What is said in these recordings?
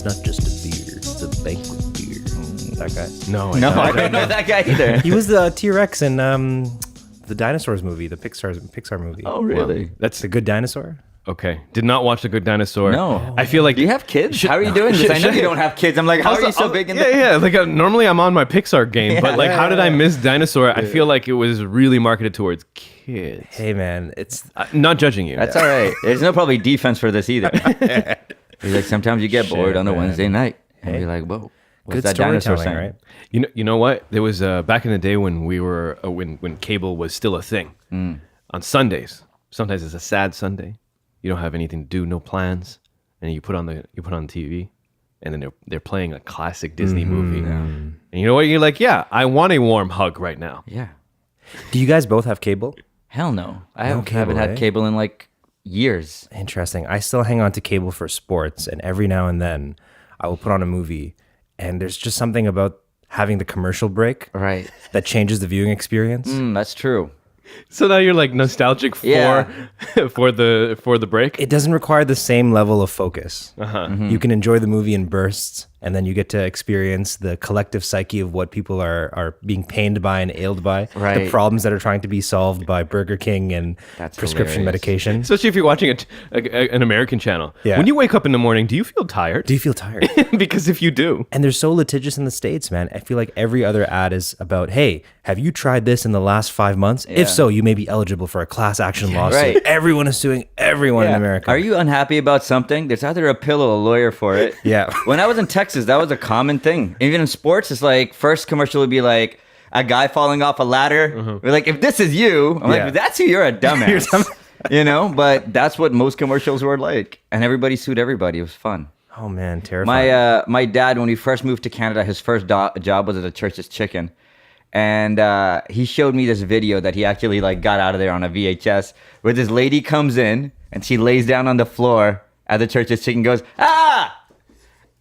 It's not just a beer, it's a banquet beer. That guy? No, I don't know that guy either. He was the T-Rex in the Dinosaurs movie, the Pixar movie. Oh, really? That's The Good Dinosaur? Okay. Did not watch The Good Dinosaur. No. I feel like... Do you have kids? How are you doing this? I know you don't have kids. I'm like, how are you so big in Yeah. Like, normally I'm on my Pixar game, but like, how did I miss Dinosaur? I feel like it was really marketed towards kids. Hey, man, it's... Not judging you. That's all right. There's no probably defense for this either. He's like, sometimes you get bored on a Wednesday night. And you're like, whoa. What's good that dinosaur storytelling, saying? right? You know what? There was back in the day when we were when cable was still a thing. On Sundays, sometimes it's a sad Sunday. You don't have anything to do, no plans, and you put on TV, and then they're playing a classic Disney movie. And you know what? You're like, yeah, I want a warm hug right now. Yeah. Do you guys both have cable? Hell no. I No haven't cable, had eh? cable in like years. Interesting. I still hang on to cable for sports, and every now and then I will put on a movie, and there's just something about having the commercial break Right. that changes the viewing experience. That's true. So now you're like nostalgic for Yeah. for the break. It doesn't require the same level of focus. You can enjoy the movie in bursts, and then you get to experience the collective psyche of what people are being pained by and ailed by, the Right. problems that are trying to be solved by Burger King and That's prescription hilarious. medication. Especially if you're watching an American channel. Yeah. When you wake up in the morning, do you feel tired? Do you feel tired? Because if you do, And they're so litigious in the States, man. I feel like every other ad is about, hey, have you tried this in the last 5 months? If so, you may be eligible for a class action lawsuit. right. Everyone is suing everyone in America. Are you unhappy about something? There's either a pill or a lawyer for it. Yeah. When I was in Texas, that was a common thing. Even in sports, it's like first commercial would be like a guy falling off a ladder. We're like, if this is you, I'm Yeah. like, if that's you, you're a dumbass. You know, but that's what most commercials were like. And everybody sued everybody. It was fun. Oh, man, terrifying. My dad, when he first moved to Canada, his first job was at a Church's Chicken. And he showed me this video that he actually like got out of there on a VHS where this lady comes in and she lays down on the floor at the Church's Chicken, goes,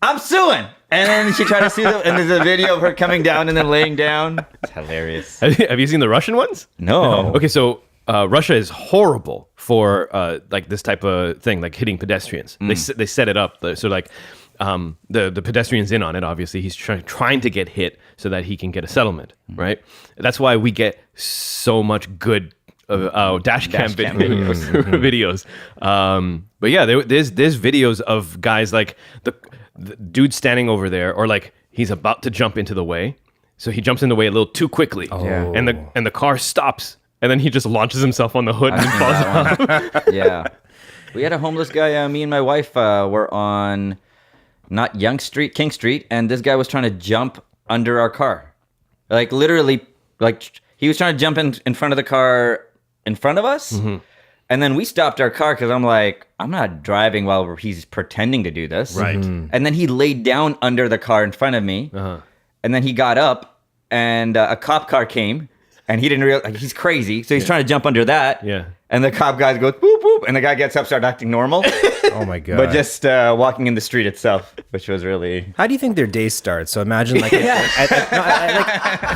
I'm suing. And then she tried to sue them, and there's a video of her coming down and then laying down. It's hilarious. have you seen the Russian ones? No. Okay, so Russia is horrible for like this type of thing, like hitting pedestrians. They set it up so like the pedestrian's in on it. Obviously, he's trying to get hit so that he can get a settlement, right? That's why we get so much good dash cam videos. But yeah, there's videos of guys like the dude standing over there, or like he's about to jump into the way, so he jumps in the way a little too quickly, and the car stops. And then he just launches himself on the hood and falls off. Yeah. We had a homeless guy. Me and my wife were on not King Street, and this guy was trying to jump under our car. Like literally, like he was trying to jump in front of the car in front of us. And then we stopped our car because I'm like, I'm not driving while he's pretending to do this. Right. And then he laid down under the car in front of me. And then he got up, and a cop car came. And he didn't realize, like, he's crazy. So he's trying to jump under that. Yeah. And the cop guy goes, boop, boop. And the guy gets up, starts acting normal. Oh, my God. But just walking in the street itself, which was really... How do you think their day starts? So imagine like,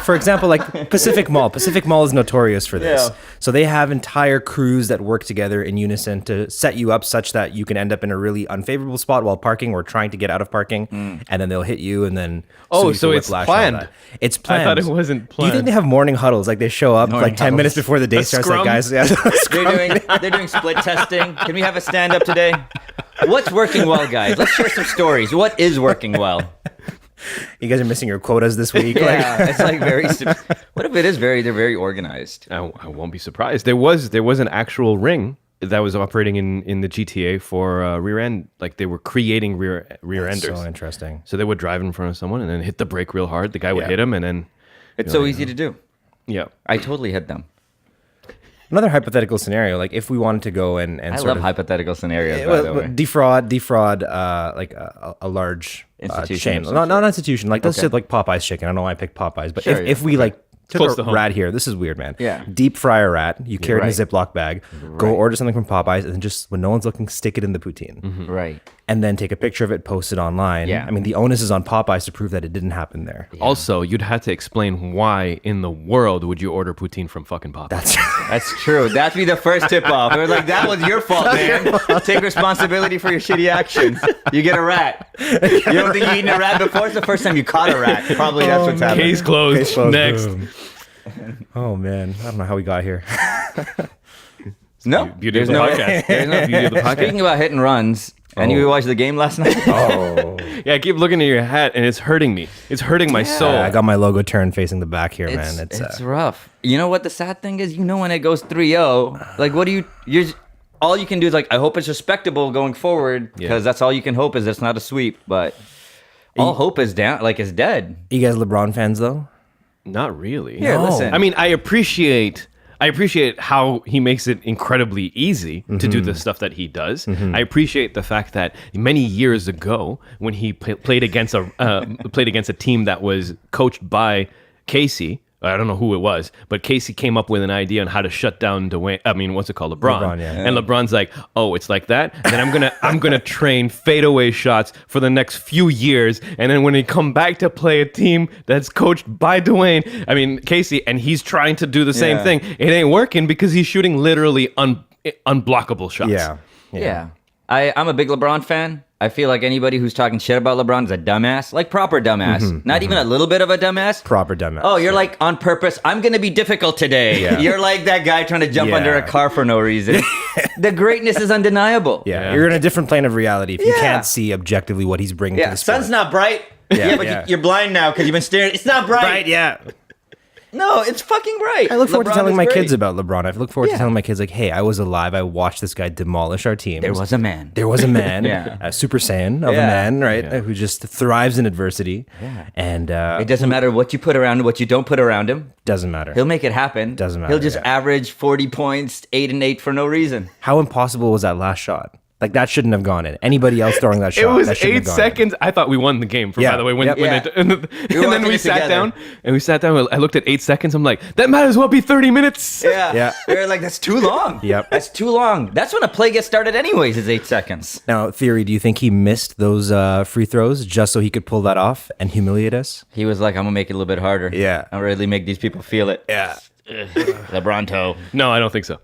for example, like Pacific Mall. Pacific Mall is notorious for this. Yeah. So they have entire crews that work together in unison to set you up such that you can end up in a really unfavorable spot while parking or trying to get out of parking, and then they'll hit you and then Oh, sue you so for it's whiplash and all planned. that. It's planned. I thought it wasn't Do you planned. think they have morning huddles? Like they show up Morning like 10 huddles. minutes before the day A starts, scrum? like guys, yeah, They're doing split testing. Can we have a stand-up today? What's working well, guys? Let's share some stories. What is working well? you guys are missing your quotas this week. Yeah, it's like very... What if it is they're very organized? I won't be surprised. There was an actual ring that was operating in the GTA for rear end. Like they were creating rear enders. So interesting. So they would drive in front of someone and then hit the brake real hard. The guy would hit him, and then It's so easy to do. yeah. I totally hit them. Another hypothetical scenario, like if we wanted to go and I sort love of hypothetical scenarios, by the way. defraud like a large Institution chain, or not an institution. Like let's say like Popeye's chicken. I don't know why I picked Popeyes, but Sure, if we like took Close a to home. rat here, this is weird, man. Yeah. Deep fry a rat. You carry it in right. a Ziploc bag. Go order something from Popeyes, and then just when no one's looking, stick it in the poutine. Right. and then take a picture of it, post it online. Yeah. I mean, the onus is on Popeyes to prove that it didn't happen there. Also, you'd have to explain why in the world would you order poutine from fucking Popeyes. That's true. That'd be the first tip off. We're like, that was your fault, man. Take responsibility for your shitty actions. You get a rat. You don't think you've eaten a rat before? It's the first time you caught a rat. Probably that's what's happening. Case closed. Next. Boom. Oh man, I don't know how we got here. No, Beauty of the podcast. There's no Beauty of the podcast. Speaking about hit and runs, and you watched the game last night? Oh, Yeah, I keep looking at your hat and it's hurting me. It's hurting my soul. I got my logo turned facing the back here, man. It's rough. You know what the sad thing is? You know when it goes 3-0, like what do you're all you can do is like, I hope it's respectable going forward, because that's all you can hope is it's not a sweep, but all hope is down, like it's dead. You guys LeBron fans though? Not really. Here, listen. I mean, I appreciate how he makes it incredibly easy to do the stuff that he does. I appreciate the fact that many years ago, when he played against a team that was coached by Casey. I don't know who it was, but Casey came up with an idea on how to shut down LeBron. LeBron, yeah. And LeBron's like, "Oh, it's like that." And then I'm gonna train fadeaway shots for the next few years. And then when he come back to play a team that's coached by Casey, and he's trying to do the same thing, it ain't working because he's shooting literally unblockable shots. Yeah. I'm a big LeBron fan. I feel like anybody who's talking shit about LeBron is a dumbass, like proper dumbass. Not even a little bit of a dumbass. Proper dumbass. Oh, you're like on purpose. I'm going to be difficult today. Yeah. You're like that guy trying to jump under a car for no reason. The greatness is undeniable. Yeah, you're in a different plane of reality if you can't see objectively what he's bringing to the sport. Sun's not bright. But you're blind now because you've been staring. It's not bright. Right, yeah. No, it's fucking bright. I look forward to LeBron telling is my great. kids about LeBron. I look forward to telling my kids, like, hey, I was alive. I watched this guy demolish our teams. There was a man. There was a man, Yeah. a Super Saiyan of a man, right, who just thrives in adversity. Yeah. And It doesn't matter what you put around him, what you don't put around him. doesn't matter. He'll make it happen. Doesn't matter, He'll just yeah. average 40 points, 8 and 8 for no reason. How impossible was that last shot? Like, that shouldn't have gone in. Anybody else throwing that shot, It was that shouldn't 8 have gone in. seconds. I thought we won the game. By the way, when Yeah. and We were then watching we it sat together. down. I looked at 8 seconds. I'm like, that might as well be 30 minutes. Yeah. They're like, that's too long. Yep. That's too long. That's when a play gets started anyways, is 8 seconds. Now, Theory, do you think he missed those free throws just so he could pull that off and humiliate us? He was like, I'm going to make it a little bit harder. Yeah. I'll really make these people feel it. Yeah. LeBron toe. No, I don't think so.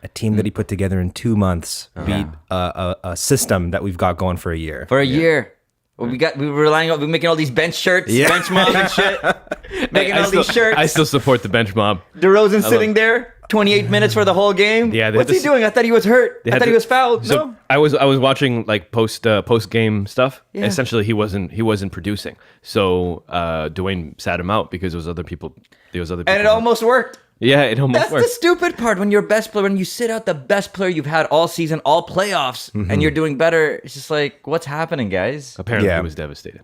A team that he put together in 2 months beat a system that we've got going for a year. For a year. Well, we were relying on, we're making all these bench shirts, bench mob and shit. Making all these shirts. I still support the bench mob. DeRozan sitting there, 28 minutes for the whole game. Yeah, they what's had he to- doing? I thought he was hurt. I thought he was fouled. So No. I was watching like post game stuff. Yeah. Essentially, he wasn't producing. So Dwayne sat him out because there was other people. And it almost worked. Yeah, it almost That's worked. the stupid part. When your best player, when you sit out the best player you've had all season, all playoffs, and you're doing better, it's just like, what's happening, guys? Apparently, Yeah. he was devastated.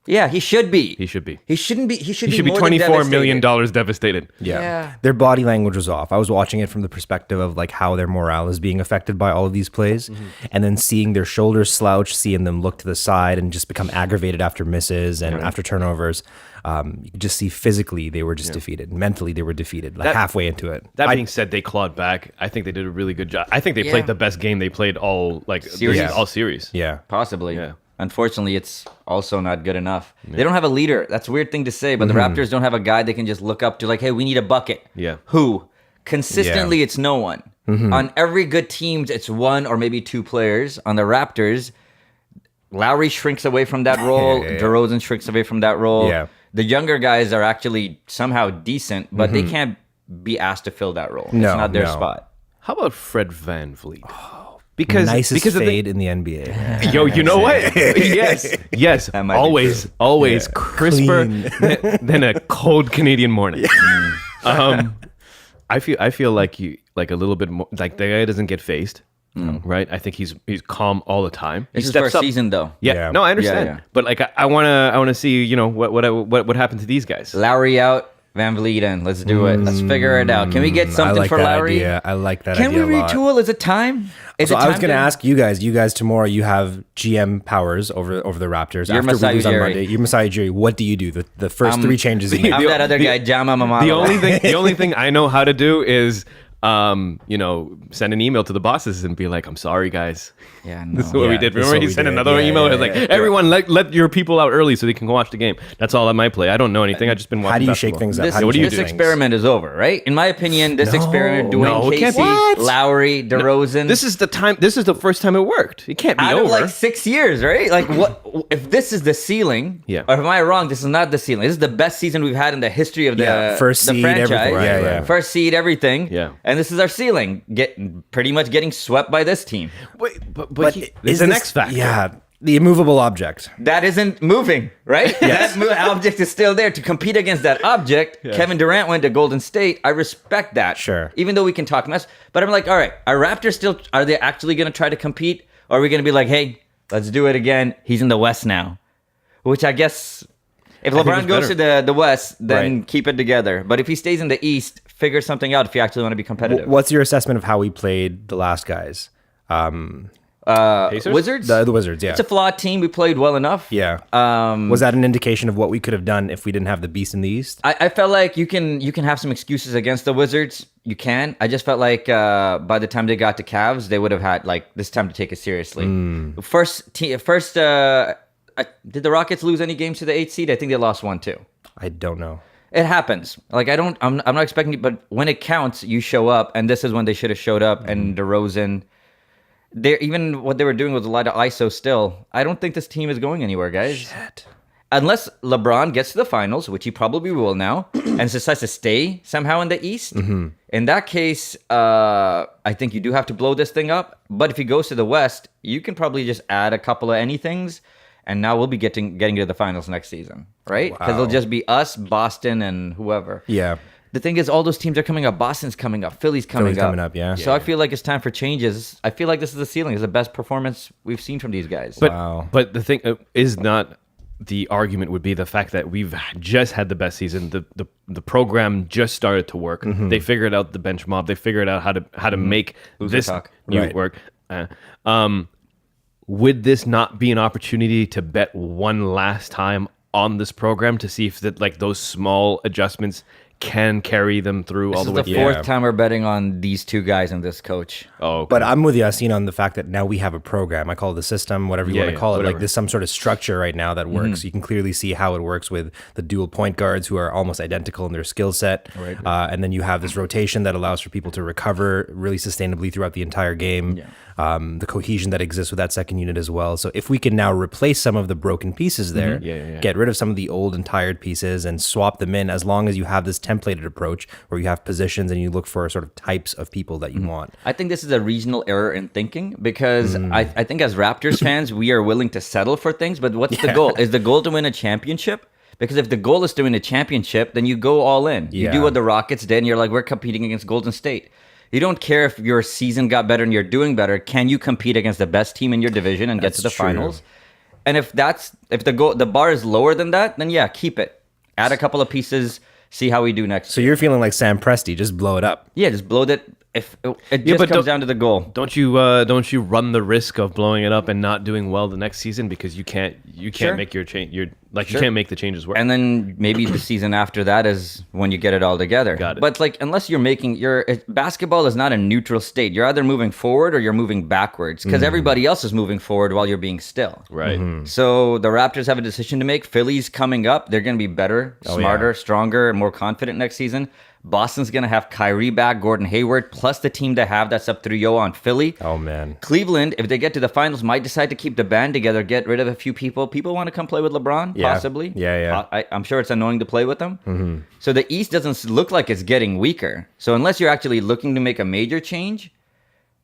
Yeah, he should be. He should be. He shouldn't be. He should He be should be more than $24 million devastated. devastated. Yeah. Their body language was off. I was watching it from the perspective of like how their morale is being affected by all of these plays, and then seeing their shoulders slouch, seeing them look to the side and just become aggravated after misses and after turnovers. You could just see physically they were just defeated. Mentally they were defeated, like halfway into it. That being said, they clawed back. I think they did a really good job. I think they played the best game they played all Series. all series. Yeah. Possibly. Yeah. Unfortunately, it's also not good enough. They don't have a leader. That's a weird thing to say, but the Raptors don't have a guy they can just look up to, like, hey, we need a bucket. Yeah. Who? Consistently, it's no one. On every good team, it's one or maybe two players. On the Raptors, Lowry shrinks away from that role. DeRozan shrinks away from that role. Yeah. The younger guys are actually somehow decent, but they can't be asked to fill that role. No, it's not their no. spot. How about Fred VanVleet? Nicest of fade in the NBA. man. Yo, you know what? yes. That might be Always crisper than a cold Canadian morning. I feel like you like a little bit more like the guy doesn't get faced, right? I think he's calm all the time. This He is steps first up. season, though. Yeah, no, I understand. Yeah. But like I wanna see what happened to these guys. Lowry out, Van Vliet in. Let's do it. Let's figure it out. Can we get I something like for that Lowry? idea. I like that Can we idea a lot. retool? Is it time? Is So it I was time going to ask you guys. You guys tomorrow, you have GM powers over the Raptors. You're After Masai we lose on Ujiri. Monday, you're Masai Ujiri. What do you do? The first three changes you make. I'm that other guy, Jama Mamala. The only thing I know how to do is send an email to the bosses and be like, I'm sorry, guys. Yeah, This is what we did. this is Remember, what he we sent did. another email. Yeah, It was yeah, like, everyone, let your people out early so they can go watch the game. That's all I might play. I don't know anything. I've just been watching. How do you basketball. shake things up? This, How do what do you this do? experiment is over, right? In my opinion, this experiment, Dwayne No, it can't Casey, be. What? Lowry, DeRozan. This is the time. This is the first time it worked. It can't be out over. of like 6 years, right? Like, what if this is the ceiling? Yeah. Or am I wrong? This is not the ceiling. This is the best season we've had in the history of the first the seed, franchise. everything. Right, yeah. First seed, everything. Yeah. And this is our ceiling. Pretty much getting swept by this team. Wait, but is it's an this- X factor. Yeah, the immovable object. That isn't moving, right? Yes. That object is still there to compete against that object. Kevin Durant went to Golden State. I respect that. Sure. Even though we can talk mess, but I'm like, all right, are Raptors still? Are they actually going to try to compete? Or are we going to be like, hey, let's do it again? He's in the West now, which I guess if think LeBron it's goes to the West, then Right. keep it together. But if he stays in the East, figure something out if you actually want to be competitive. What's your assessment of how we played the last guys? Pacers? Wizards? The Wizards, yeah. It's a flawed team. We played well enough. Yeah. Was that an indication of what we could have done if we didn't have the beast in the East? I felt like you can have some excuses against the Wizards. You can. I just felt like by the time they got to Cavs, they would have had like this time to take it seriously. Did the Rockets lose any games to the 8th seed? I think they lost one too. I don't know. It happens. Like I'm not expecting it, but when it counts, you show up, and this is when they should have showed up. And DeRozan, even what they were doing was a lot of ISO. Still, I don't think this team is going anywhere, guys. Shit. Unless LeBron gets to the finals, which he probably will now, and decides to stay somehow in the East. In that case, I think you do have to blow this thing up. But if he goes to the West, you can probably just add a couple of anythings, and now we'll be getting to the finals next season, right? Because it'll just be us, Boston, and whoever. Yeah. The thing is, all those teams are coming up. Boston's coming up. Philly's coming up. Yeah. So I feel like it's time for changes. I feel like this is the ceiling. It's the best performance we've seen from these guys. But Wow. but the thing is not. The argument would be the fact that we've just had the best season. The program just started to work. They figured out the bench mob. They figured out how to make this talk. new Right. work. Would this not be an opportunity to bet one last time on this program to see if that like those small adjustments can carry them through all this the is way? the fourth time we're betting on these two guys and this coach. Oh, okay. But I'm with Yassine on the fact that now we have a program. I call it the system, whatever you Yeah, want to yeah, call it. whatever. Like there's some sort of structure right now that works. You can clearly see how it works with the dual point guards who are almost identical in their skill set. Right. And then you have this rotation that allows for people to recover really sustainably throughout the entire game. Yeah. The cohesion that exists with that second unit as well. So if we can now replace some of the broken pieces there, get rid of some of the old and tired pieces and swap them in, as long as you have this templated approach where you have positions and you look for sort of types of people that you want. I think this is a regional error in thinking because I think as Raptors fans, we are willing to settle for things. But what's the goal? Is the goal to win a championship? Because if the goal is to win a championship, then you go all in. You do Yeah. what the Rockets did, and you're like, we're competing against Golden State. You don't care if your season got better and you're doing better. Can you compete against the best team in your division and get to the That's true. finals? And if the bar is lower than that, then yeah, keep it. Add a couple of pieces. See how we do next. So you're feeling like Sam Presti, just blow it up. Yeah, just blow that. If it just but comes don't- down to the goal. Don't you run the risk of blowing it up and not doing well the next season because you can't Sure. make your change. You Sure. can't make the changes work. And then maybe the season after that is when you get it all together. Got it. But it's like, unless you're making basketball is not a neutral state. You're either moving forward or you're moving backwards because everybody else is moving forward while you're being still. right. So the Raptors have a decision to make. Philly's coming up. They're going to be better, smarter, stronger, and more confident next season. Boston's going to have Kyrie back, Gordon Hayward, plus the team they have that's up 3-0 on Philly. Oh, man. Cleveland, if they get to the finals, might decide to keep the band together, get rid of a few people. People want to come play with LeBron, Yeah. possibly. Yeah. I'm sure it's annoying to play with them. So the East doesn't look like it's getting weaker. So unless you're actually looking to make a major change,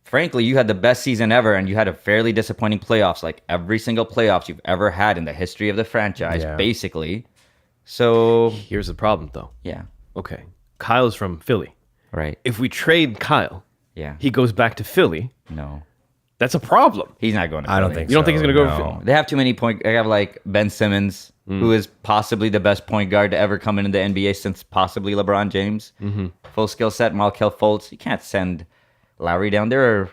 frankly, you had the best season ever, and you had a fairly disappointing playoffs, like every single playoffs you've ever had in the history of the franchise, Yeah. basically. So, Here's the problem, though. yeah, Okay, Kyle's from Philly. right. If we trade Kyle, Yeah. he goes back to Philly. No. That's a problem. He's not going to I don't Philly. think You don't think he's gonna go? no. They have too many I have like Ben Simmons, who is possibly the best point guard to ever come into the NBA since possibly LeBron James. Full skill set, Markelle Fultz. You can't send Lowry down there. Or,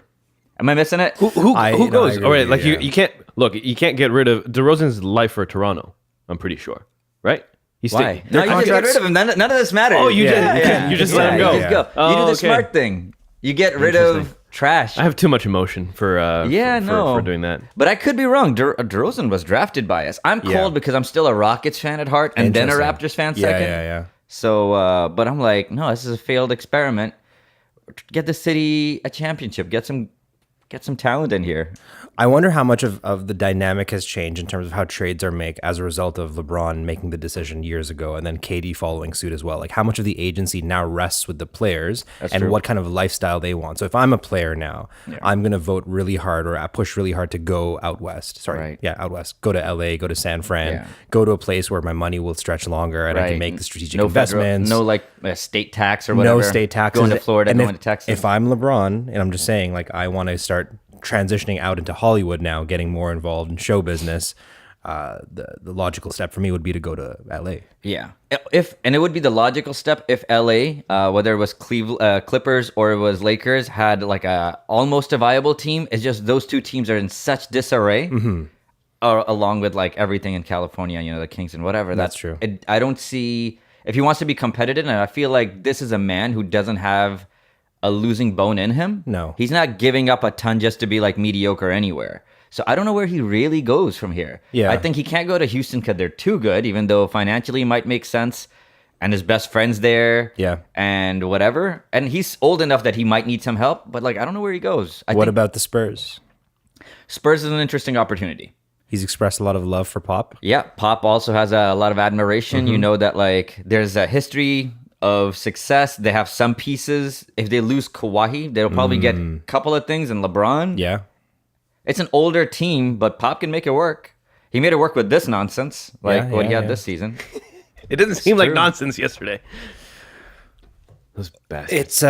am I missing it? Who I goes? agree All right, with like you, you can't look. You can't get rid of DeRozan's life for Toronto. I'm pretty sure, right? Why? Their No, you just get rid of him. None of this matters. Oh, you just let him go. You just go. Oh, You do the okay. smart thing. You get rid of trash. I have too much emotion for for doing that. But I could be wrong. DeRozan was drafted by us. I'm cold because I'm still a Rockets fan at heart and then a Raptors fan second. Yeah. So, but I'm like, no, this is a failed experiment. Get the city a championship. Get some talent in here. I wonder how much of the dynamic has changed in terms of how trades are made as a result of LeBron making the decision years ago and then KD following suit as well. Like how much of the agency now rests with the players and what kind of lifestyle they want. So if I'm a player now, I'm going to vote really hard or push really hard to go out west. Out west. Go to LA, go to San Fran, go to a place where my money will stretch longer and I can make the strategic investments. No like state tax or whatever. No state taxes. Going to Florida, and going to Texas. If I'm LeBron, and I'm just saying, like, I want to start transitioning out into Hollywood now, getting more involved in show business, the logical step for me would be to go to LA. Yeah. And it would be the logical step if LA, whether it was Clippers or it was Lakers, had like almost a viable team. It's just those two teams are in such disarray. Along with like everything in California, the Kings and whatever. That's true. I don't see if he wants to be competitive, and I feel like this is a man who doesn't have a losing bone in him. No. He's not giving up a ton just to be like mediocre anywhere. So I don't know where he really goes from here. Yeah. I think he can't go to Houston because they're too good, even though financially it might make sense. And his best friend's there. Yeah. And whatever. And he's old enough that he might need some help, but like I don't know where he goes. What about the Spurs? Spurs is an interesting opportunity. He's expressed a lot of love for Pop. Yeah, Pop also has a lot of admiration. You know that like there's a history of success. They have some pieces. If they lose Kawhi, they'll probably get a couple of things. And LeBron, Yeah. it's an older team, but Pop can make it work. He made it work with this nonsense, like what he had this season. It doesn't seem like nonsense yesterday. Those bastards. It's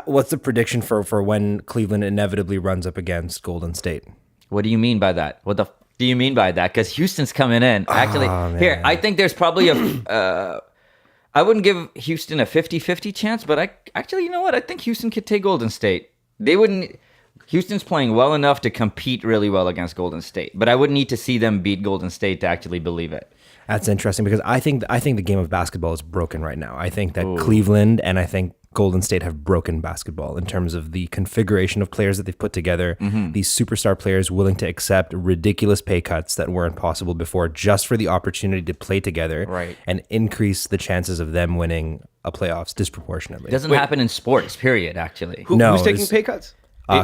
what's the prediction for when Cleveland inevitably runs up against Golden State? What do you mean by that? What the do you mean by that? Because Houston's coming in. Actually, here, I think there's probably I wouldn't give Houston a 50-50 chance, but you know what? I think Houston could take Golden State. They wouldn't. Houston's playing well enough to compete really well against Golden State, but I would need to see them beat Golden State to actually believe it. That's interesting because I think the game of basketball is broken right now. I think that Cleveland and I think Golden State have broken basketball in terms of the configuration of players that they've put together. These superstar players willing to accept ridiculous pay cuts that weren't possible before just for the opportunity to play together and increase the chances of them winning a playoffs disproportionately. It doesn't happen in sports, period, actually. Who's taking pay cuts?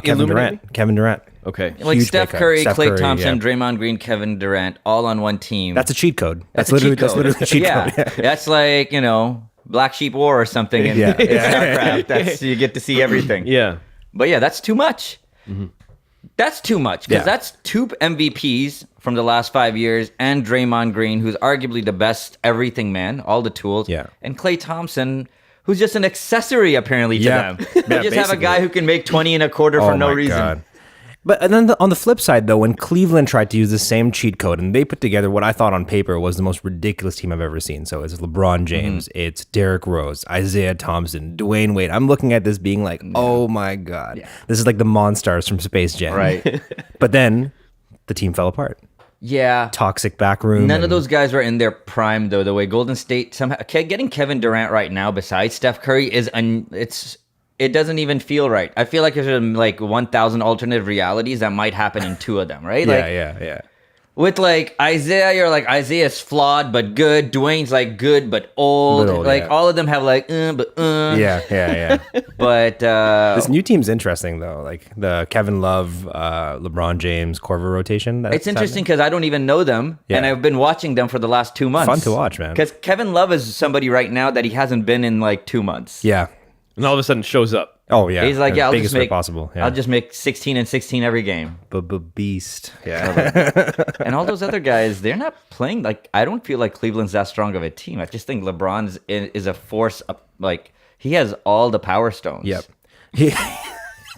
Kevin Durant. Okay. Like Huge Steph pay cut. Curry, Steph Klay Curry, Thompson, Draymond Green, Kevin Durant, all on one team. That's a cheat code. That's a literally cheat a cheat yeah. code. That's like, Black Sheep War or something in StarCraft. That's you get to see everything. Yeah. But yeah, that's too much. That's too much because that's two MVPs from the last 5 years and Draymond Green, who's arguably the best everything man, all the tools. Yeah. And Klay Thompson, who's just an accessory apparently to them. They just have a guy who can make 20 and a quarter for no reason. God. But and then on the flip side, though, when Cleveland tried to use the same cheat code and they put together what I thought on paper was the most ridiculous team I've ever seen. So it's LeBron James, it's Derrick Rose, Isaiah Thompson, Dwayne Wade. I'm looking at this being like, oh my God. This is like the Monstars from Space Jam. Right. But then the team fell apart. Yeah. Toxic back room. None of those guys were in their prime, though. The way Golden State somehow getting Kevin Durant right now, besides Steph Curry, it doesn't even feel right. I feel like there's like 1,000 alternative realities that might happen in two of them, right? Yeah. With like Isaiah, you're like Isaiah's flawed but good. Dwayne's like good but old. All of them have like Yeah. But this new team's interesting though. Like the Kevin Love, LeBron James, Corver rotation. It's interesting because I don't even know them, and I've been watching them for the last 2 months. Fun to watch, man. Because Kevin Love is somebody right now that he hasn't been in like 2 months. Yeah. And all of a sudden shows up. Oh yeah. He's like, I'll just make possible. Yeah. I'll just make 16 and 16 every game. Beast. Yeah. And all those other guys, they're not playing like. I don't feel like Cleveland's that strong of a team. I just think LeBron's is a force. Like he has all the power stones. Yep.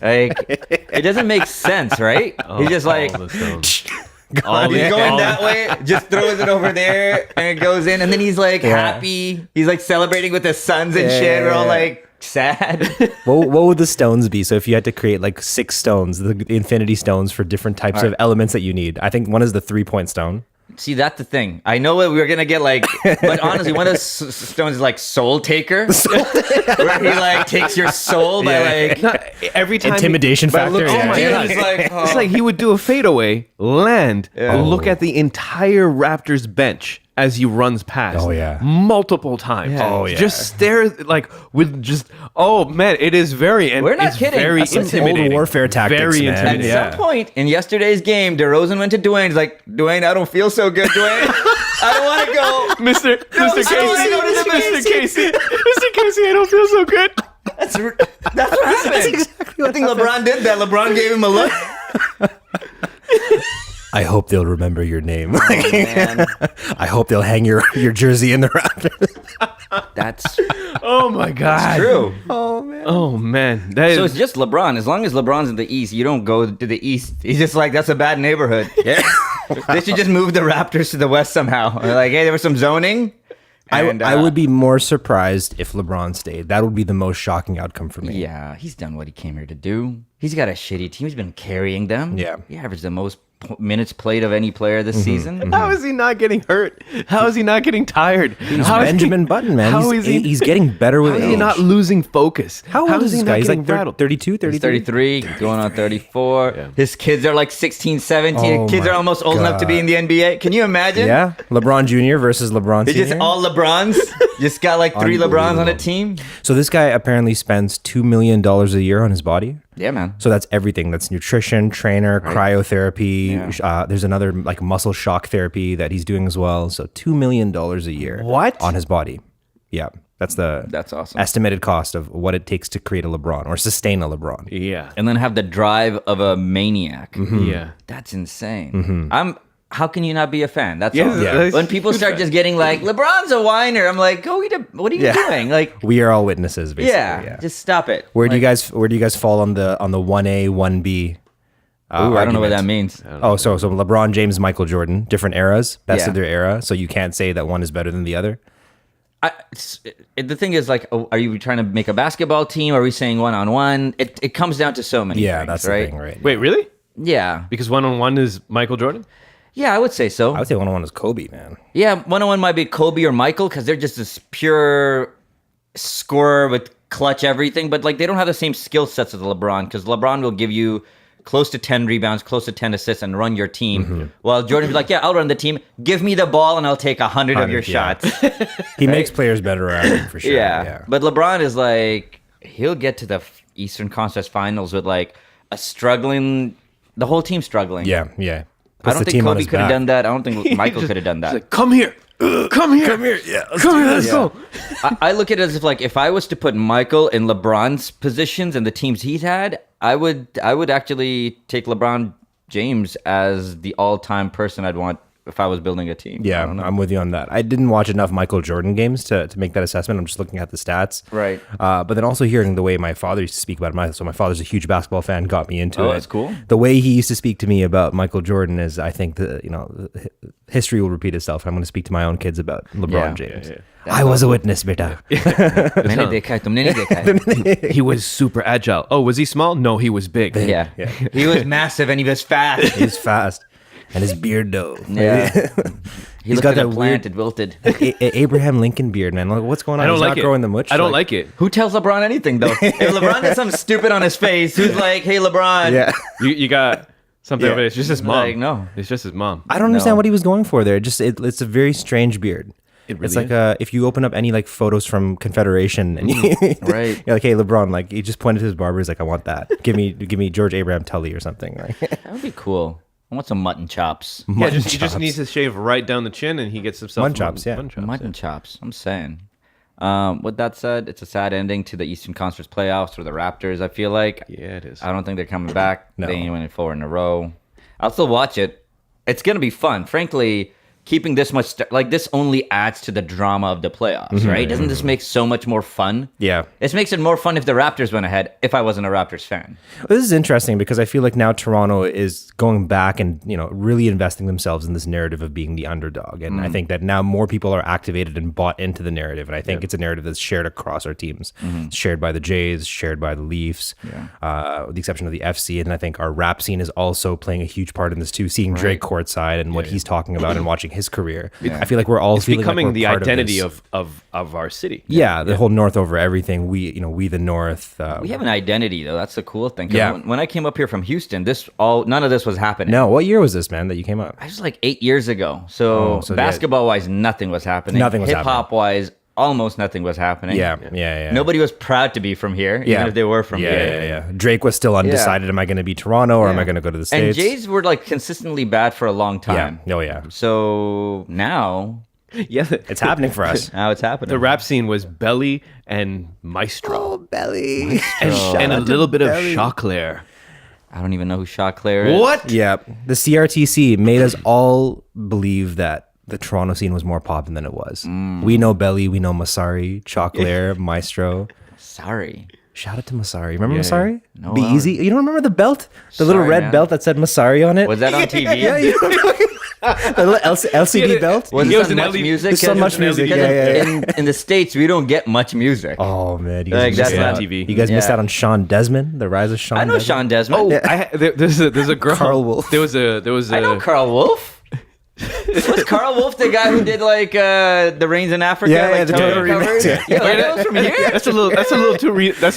Like it doesn't make sense, right? He's just like. He's going that way, just throws it over there, and it goes in, and then he's like happy. He's like celebrating with his sons and shit. We're all like sad. What would the stones be? So if you had to create like 6 stones, the infinity stones for different types of elements that you need, I think one is the 3-point stone. See, that's the thing. I know what we're gonna get like, but honestly, one of those stones is like Soul Taker, where he like takes your soul by like Not every time Intimidation factor. Look, yeah. oh my Dude, god! it's like, It's like he would do a fadeaway, land, look Oh. at the entire Raptors bench as he runs past. Oh, yeah. multiple times. Yeah. Oh, yeah. Just stare like with just. Oh man, it is very. We're not it's kidding. Very That's like intimidating. old warfare tactics, Very man. At intimidating. Yeah. some point in yesterday's game, DeRozan went to Dwayne. He's like, Dwayne, I don't feel so good, Dwayne. I don't want to go. Mr. Casey, I don't wanna go to the Mr. Casey, Mr. Casey, I don't feel so good. That's what happened. That's exactly what I think LeBron did that. LeBron gave him a look. I hope they'll remember your name. Man, I hope they'll hang your jersey in the Raptors. that's Oh my god. true. Oh man. Oh man, that So is. it's just LeBron. As long as LeBron's in the East, you don't go to the East. He's just like, that's a bad neighborhood. Yeah. They should just move the Raptors to the West somehow. They're like, hey, there was some zoning. And, I would be more surprised if LeBron stayed. That would be the most shocking outcome for me. Yeah, he's done what he came here to do. He's got a shitty team. He's been carrying them. Yeah. He averaged the most minutes played of any player this season. How is he not getting hurt? How is he not getting tired? He's How is Benjamin he, Button, man. How he's, is he? he's getting better with How is age. he not losing focus? How old is he this not guy? He's getting like rattled? 32, 33? He's 33, going on 34. His kids are like 16, 17. Oh Kids my are almost old enough to be in the NBA. Can you imagine? Yeah. LeBron Jr. versus LeBron It's Sr. just all LeBrons. Just got like 3 LeBrons on a team. So this guy apparently spends $2 million a year on his body. Yeah, man. So that's everything. That's nutrition, trainer, cryotherapy. There's another like muscle shock therapy that he's doing as well. So $2 million a year. What? On his body. Yeah. That's awesome. estimated cost of what it takes to create a LeBron or sustain a LeBron. Yeah. And then have the drive of a maniac. Yeah. That's insane. How can you not be a fan? That's Yeah, all. yeah. When people start just getting like, LeBron's a whiner, I'm like, go eat a. What are you doing? Like, We are all witnesses, basically. yeah, just stop it. Where do Like, you guys fall on the 1A, 1B? ooh, I don't know what that means. Oh, so LeBron James, Michael Jordan, different eras, best Yeah. of their era. So you can't say that one is better than the other. The thing is, like, are you trying to make a basketball team? Are we saying one-on-one? It comes down to so many Yeah, things, that's right? the thing, right? Wait, really? Yeah. Because 1-on-1 is Michael Jordan? Yeah, I would say so. I would say 1-on-1 is Kobe, man. Yeah, one-on-one might be Kobe or Michael because they're just this pure scorer with clutch everything, but like they don't have the same skill sets as LeBron because LeBron will give you close to 10 rebounds, close to 10 assists, and run your team. While Jordan will be like, yeah, I'll run the team. Give me the ball and I'll take 100 of your 100, yeah. shots. He makes players better around him for sure. Yeah. But LeBron is like, he'll get to the Eastern Conference Finals with like a struggling, the whole team struggling. Yeah. I Puts don't the think team on Kobe his could have back. done that. I don't think Michael could have done that. He's like, come here. Come here. Yeah. Come here. Let's go. I look at it as if I was to put Michael in LeBron's positions and the teams he's had, I would actually take LeBron James as the all-time person I'd want if I was building a team. Yeah, I don't know. I'm with you on that. I didn't watch enough Michael Jordan games to make that assessment. I'm just looking at the stats. Right. But then also hearing the way my father used to speak about him. So my father's a huge basketball fan, got me into it. Oh, that's cool. The way he used to speak to me about Michael Jordan is, I think, history will repeat itself. I'm going to speak to my own kids about LeBron Yeah. James. Yeah. I was a witness, beta. मैंने देखा है, तुमने नहीं देखा है. He was super agile. Oh, was he small? No, he was big. Yeah. He was massive and he was fast. He's fast. And his beard, though. Yeah. He looked got at a that plant, weird- it wilted. Abraham Lincoln beard, man. Like, what's going on? I don't He's like not it. growing the much. I don't like it. Who tells LeBron anything, though? If LeBron has something stupid on his face, who's like, hey, LeBron. Yeah. You got something Yeah. over there. It's just his mom. Like, no. It's just his mom. I don't understand No. what he was going for there. It's a very strange beard. It It's really like if you open up any like photos from Confederation and Right. you're like, hey LeBron, like he just pointed to his barber. He's like, I want that. Give me George Abraham Tully or something. Right? That would be cool. I want some mutton chops. Yeah, Mutton he just chops. needs to shave right down the chin and he gets himself Mutton chops, yeah. Mutton chops. I'm saying. With that said, it's a sad ending to the Eastern Conference playoffs for the Raptors. I feel like Yeah, it is. I don't think they're coming back. No. They ain't winning 4 in a row. I'll still watch it. It's gonna be fun. Frankly, keeping this much like this only adds to the drama of the playoffs, right? Doesn't this make so much more fun? Yeah. It makes it more fun if the Raptors went ahead. If I wasn't a Raptors fan, This is interesting because I feel like now Toronto is going back and really investing themselves in this narrative of being the underdog, and I think that now more people are activated and bought into the narrative, and I think it's a narrative that's shared across our teams. It's shared by the Jays, shared by the Leafs, with the exception of the FC, and I think our rap scene is also playing a huge part in this too. Seeing Drake courtside and what he's talking about and watching his career, I feel like we're all feeling becoming like we're the part identity of our city. the whole North over everything. We the North. we have an identity though. That's the cool thing. 'Cause Yeah. When I came up here from Houston, none of this was happening. No, what year was this, man, that you came up? I was like 8 years ago. So, so basketball wise, nothing was happening. Nothing was Hip hop wise, almost nothing was happening. Yeah. Nobody was proud to be from here, even if they were from here. Yeah. Drake was still undecided. Am I going to be Toronto or am I going to go to the And States? Jays were like consistently bad for a long time. Oh, yeah. So now Yeah. It's happening for us. Now it's happening. The rap scene was Belly and Maestro. Belly. And a little bit of Choclair. I don't even know who Choclair is. What? Yeah. The CRTC made us all believe that the Toronto scene was more poppin' than it was. We know Belly, we know Masari, Choclair, Maestro. Sorry. Shout out to Masari. Remember Masari? No, Be I Easy. You don't remember the belt? The little Sorry, red man. belt that said Masari on it? Was that on TV? Yeah, you know what I'm talking about? The little LCD belt? Was He it was on an much LED music? There's so much music. Yeah. In the States, we don't get much music. Oh, man. You Like, guys, that's missed not out. TV. You guys missed Yeah. out on Sean Desmond, the rise of Sean I know Desmond. Sean Desmond. Oh, there's a girl. Carl Wolf. There was a. I know Carl Wolf. Was Carl Wolf the guy who did like the Rains in Africa? Yeah, like the Toto Toto remix, covers? yeah. Yeah, like, that was from here. That's a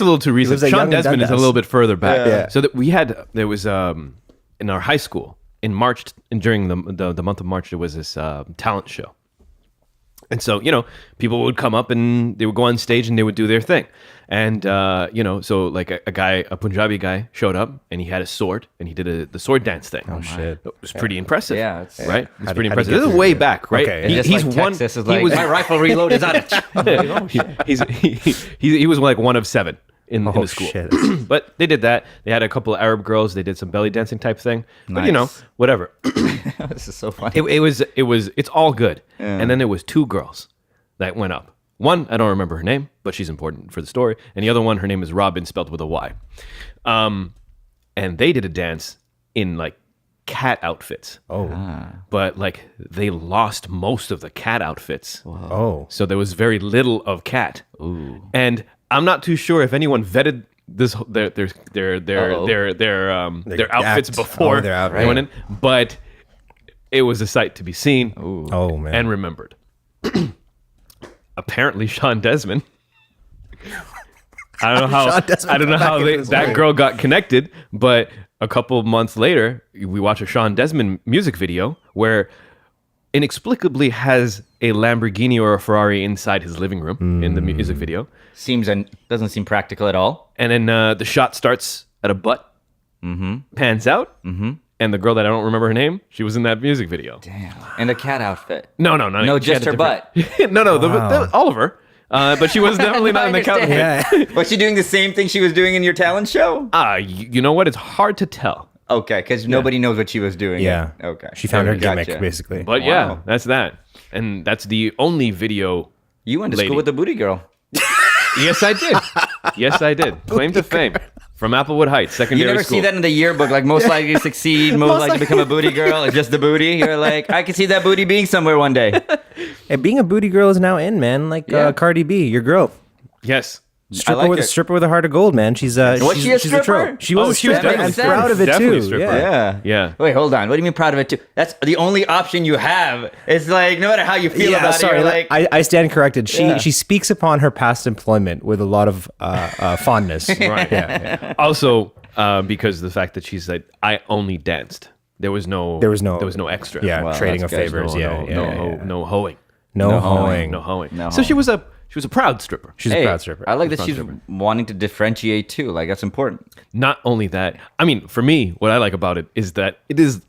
little too recent. like Sean Young and Desmond is a Dundas. little bit further back. Yeah. So that there was in our high school in March, and during the month of March, there was this talent show. And so, people would come up and they would go on stage and they would do their thing. And, so like a Punjabi guy showed up and he had a sword and he did the sword dance thing. Oh, shit. It was pretty impressive. Yeah, it's- right? It's How'd pretty he- how'd impressive. he get This is through way that? back, right? Okay. And just he's like one. Texas is he like, was- my rifle reload is out of he was like one of 7 in the school. shit. But they did that. They had a couple of Arab girls. They did some belly dancing type thing. But Nice. whatever. This is so funny. It's all good. And then there was 2 girls that went up. One, I don't remember her name, but she's important for the story. And the other one, her name is Robin, spelled with a Y. And they did a dance in like cat outfits. Oh. But like they lost most of the cat outfits. Oh. So there was very little of cat. Ooh. And I'm not too sure if anyone vetted this their outfits act. before Oh, their outfit. they went in, but it was a sight to be seen Oh, man. and remembered. Apparently, Sean Desmond. I don't know how. Sean Desmond I don't know got how back in his that way. girl got connected, but a couple of months later, we watch a Sean Desmond music video where inexplicably has a Lamborghini or a Ferrari inside his living room in the music video, Doesn't seem practical at all. and then the shot starts at a butt, pans out, and the girl that I don't remember her name, she was in that music video. Damn. And the cat outfit. No, No, she had just a her different- no, all of her. But she was definitely not in the count. understand. Was she doing the same thing she was doing in your talent show? You know what? It's hard to tell. Okay, because nobody knows what she was doing. Yeah. Okay. She found her Gotcha. gimmick, basically. But Wow. yeah, that's that. And that's the only video. You went to Lady. school with the booty girl. Yes, I did. Yes, I did. Claim to fame from Applewood Heights, You secondary never school. see that in the yearbook, like most likely to succeed, most likely to become a booty girl, it's just the booty. You're like, I can see that booty being somewhere one day. Hey, being a booty girl is now in, man. Like Yeah. Cardi B, your girl. Yes. Stripper like with it. a stripper with a heart of gold, man. She's Was she's, she a she's stripper? trope. She was. Oh, a she was stripper. definitely I'm proud of it Definitely a too. stripper. Yeah. Yeah. Wait, hold on. What do you mean proud of it too? That's the only option you have. It's like no matter how you feel about sorry. it, you're like I stand corrected. Yeah. She speaks upon her past employment with a lot of fondness. Right. Yeah. Also, because of the fact that she's like, I only danced. There was no extra. Yeah, Well, trading of that's good. favors. No hoeing. No hoeing. hoeing. No hoeing. No So she was a proud stripper. She's a hey, proud stripper. I like that Proud she's stripper. wanting to differentiate too. Like that's important. Not only that, I mean, for me, what I like about it is that it is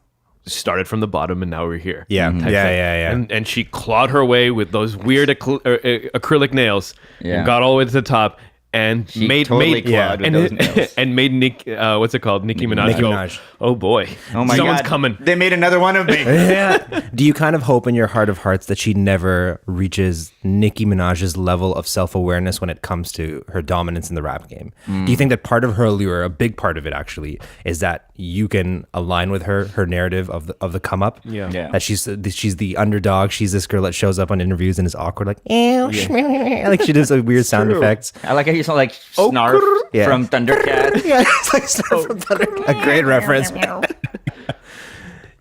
started from the bottom and now we're here. Yeah. type Yeah, thing. yeah, yeah. And she clawed her way with those weird acrylic nails Yeah. and got all the way to the top. and She made totally clawed with those nails. and made Nicki Minaj Nicki go, Minaj. oh boy, Oh my someone's God. coming. They made another one of me. Yeah. Do you kind of hope in your heart of hearts that she never reaches Nicki Minaj's level of self-awareness when it comes to her dominance in the rap game? Do you think that part of her allure, a big part of it actually, is that you can align with her narrative of the come up? Yeah. That she's the underdog. She's this girl that shows up on interviews and is awkward, like ew, like she does weird sound effects. I like how you sound like Snarf Yeah. from Thundercat. Yeah, it's like Snarf from Thunder. A great reference.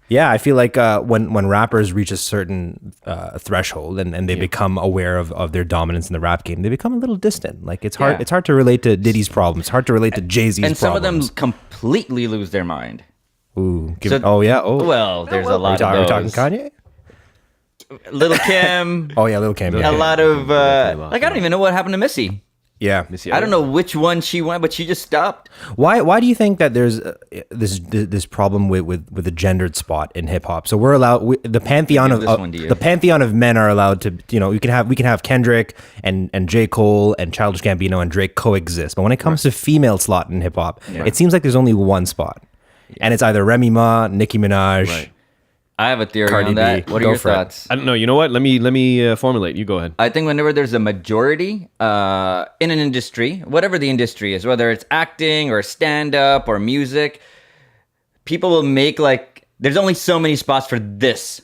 Yeah, I feel like when rappers reach a certain threshold and they become aware of their dominance in the rap game, they become a little distant. Like it's hard. Yeah. It's hard to relate to Diddy's problems. It's hard to relate to Jay-Z's And some problems. of them completely lose their mind. Ooh, So- oh yeah. Oh, Well, there's a lot are we of talking those. Kanye? Little Kim. Oh yeah, Lil Kim. A Yeah, lot of Kim. like I don't even know what happened to Missy. yeah. I don't know which one she went, but she just stopped. Why do you think that there's this problem with the gendered spot in hip hop? So we're allowed the pantheon Give of this one to you. the pantheon of men are allowed to, we can have Kendrick and J. Cole and Childish Gambino and Drake coexist. But when it comes to female slot in hip hop, it seems like there's only one spot, and it's either Remy Ma, Nicki Minaj. Right. I have a theory Cardi on that. B. What are Go your for it. thoughts? I don't know. You know what? Let me formulate. You go ahead. I think whenever there's a majority in an industry, whatever the industry is, whether it's acting or stand-up or music, people will make like there's only so many spots for this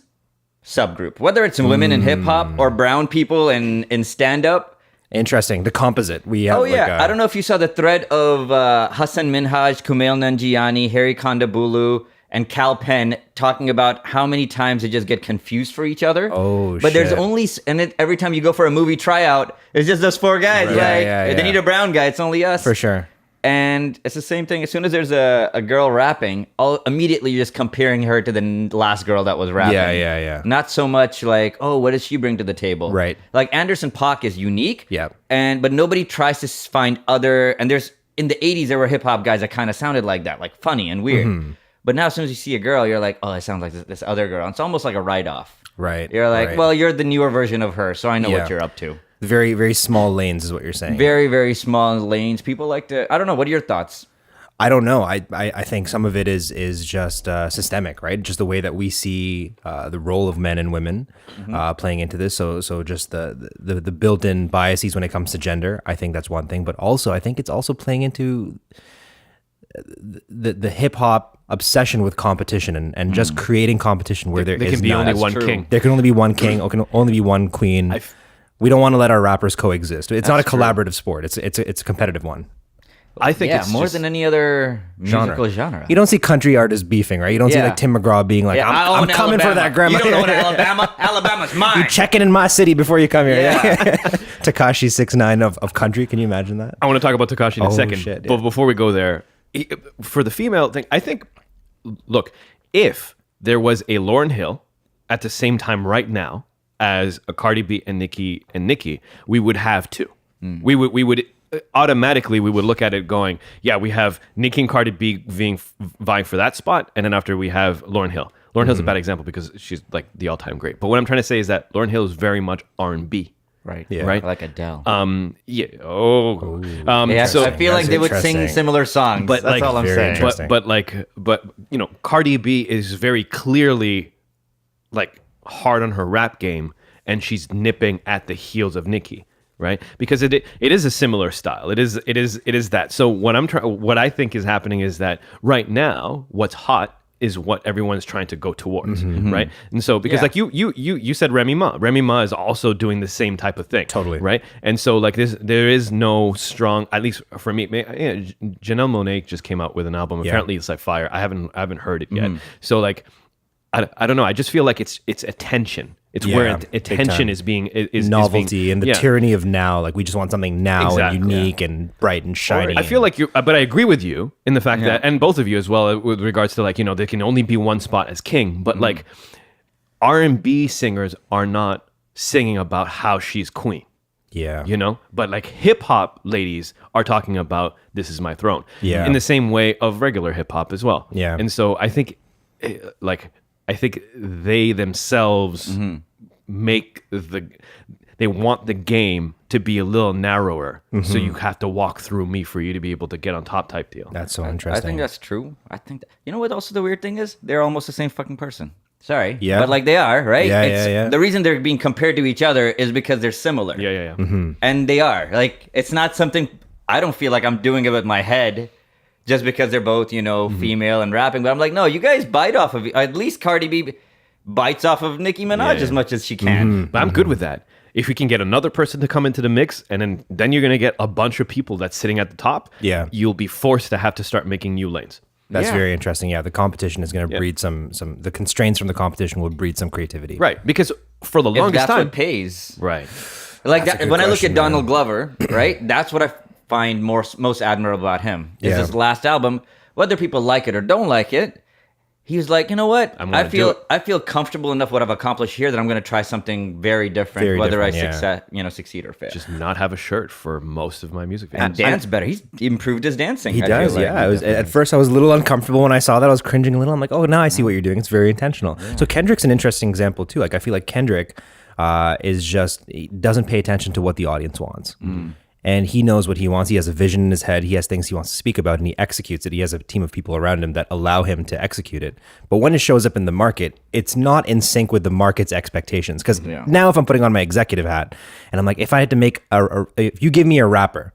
subgroup. Whether it's women in hip hop or brown people in stand-up. Interesting. The composite. We have. Oh yeah, like I don't know if you saw the thread of Hassan Minhaj, Kumail Nanjiani, Harry Kondabolu, and Cal Penn talking about how many times they just get confused for each other. Oh, But there's shit. only, every time you go for a movie tryout, it's just those four guys. Right. Like, Yeah, they need a brown guy, it's only us. For sure. And it's the same thing. As soon as there's a girl rapping, immediately you're just comparing her to the last girl that was rapping. Yeah. Not so much like, oh, what does she bring to the table? Right. Like Anderson .Paak is unique. Yeah. But nobody tries to find other. And there's in the '80s there were hip hop guys that kind of sounded like that, like funny and weird. Mm-hmm. But now as soon as you see a girl, you're like, oh, it sounds like this other girl. And it's almost like a write-off. Right. You're like, right. well, you're the newer version of her, so I know Yeah. what you're up to. Very, very small lanes is what you're saying. Very, very small lanes. People like to. I don't know. What are your thoughts? I don't know. I think some of it is just systemic, right? Just the way that we see the role of men and women playing into this. So just the built-in biases when it comes to gender. I think that's one thing, but also I think it's also playing into the hip hop obsession with competition and just creating competition where there There is can be none. only That's one true. king. There can only be one king, or can only be one queen. We don't want to let our rappers coexist. It's not a collaborative sport. It's a competitive one. I think Yeah, it's more just, than any other musical genre. You don't see country artists beefing, right? You don't see Yeah. like Tim McGraw being like, Yeah, I I'm own coming for Alabama. that grandma. You don't own Alabama. Alabama's mine. You checking in my city before you come here. Yeah. Tekashi 6ix9ine of country. Can you imagine that? I want to talk about Tekashi in a Oh, second. shit, yeah. But before we go there, for the female thing, I think, look, if there was a Lauryn Hill at the same time right now as a Cardi B and Nicki, we would have two. We would automatically we would look at it going, yeah, we have Nicki and Cardi B vying for that spot, and then after we have Lauryn Hill. Lauryn Hill's a bad example because she's like the all-time great. But what I'm trying to say is that Lauryn Hill is very much R&B. Right. Yeah. Right. Like Adele. Yeah. Oh. Yeah, So I feel like that's they would sing interesting. similar songs. But, That's like, all I'm very saying. interesting. but Cardi B is very clearly like hard on her rap game, and she's nipping at the heels of Nicki, right? Because it is a similar style. It is that. So what I think is happening is that right now, what's hot is what everyone's trying to go towards, right? And so because Yeah. like you said Remy Ma is also doing the same type of thing, Totally. right? And so like there is no strong, at least for me. Janelle Monáe just came out with an album. Yeah. Apparently it's like fire. I haven't heard it yet. So like I don't know. I just feel like it's attention. It's Yeah, where big attention time. is being is Novelty being, and the yeah. tyranny of now. Like we just want something now Exactly. and unique and bright and shiny. I feel like but I agree with you in the fact that, and both of you as well, with regards to like, there can only be one spot as king, but like R&B singers are not singing about how she's queen, yeah. but like hip hop ladies are talking about this is my throne. Yeah. In the same way of regular hip hop as well. Yeah. And so I think they themselves make they want the game to be a little narrower. So you have to walk through me for you to be able to get on top type deal. That's so I interesting. think that's true. I think you know what? Also, the weird thing is they're almost the same fucking person. Sorry, Yeah. but like they are, right? Yeah, yeah. The reason they're being compared to each other is because they're similar. Yeah. And they are. Like, it's not something. I don't feel like I'm doing it with my head just because they're both, female and rapping. But I'm like, no, you guys bite off of. At least Cardi B bites off of Nicki Minaj as much as she can. But I'm good with that. If we can get another person to come into the mix, and then you're going to get a bunch of people that's sitting at the top, you'll be forced to have to start making new lanes. That's very interesting. Yeah, the competition is going to breed some. The constraints from the competition will breed some creativity. Right, because for the If longest that's time, what pays. right? Like That's a that, good when I look question, at Donald man. Glover, right? That's what I find most admirable about him. Is Yeah. his last album, whether people like it or don't like it, he was like, you know what? I'm gonna do it. I feel comfortable enough what I've accomplished here that I'm going to try something very different, Very whether different, I succeed or fail. Just not have a shirt for most of my music videos. and dance better. He's improved his dancing. He I feel does, like. yeah. At first, I was a little uncomfortable when I saw that. I was cringing a little. I'm like, oh, now I see what you're doing. It's very intentional. So Kendrick's an interesting example too. Like, I feel like Kendrick he doesn't pay attention to what the audience wants. And he knows what he wants. He has a vision in his head. He has things he wants to speak about, and he executes it. He has a team of people around him that allow him to execute it. But when it shows up in the market, it's not in sync with the market's expectations. Because now if I'm putting on my executive hat, and I'm like, if I had to make if you give me a rapper,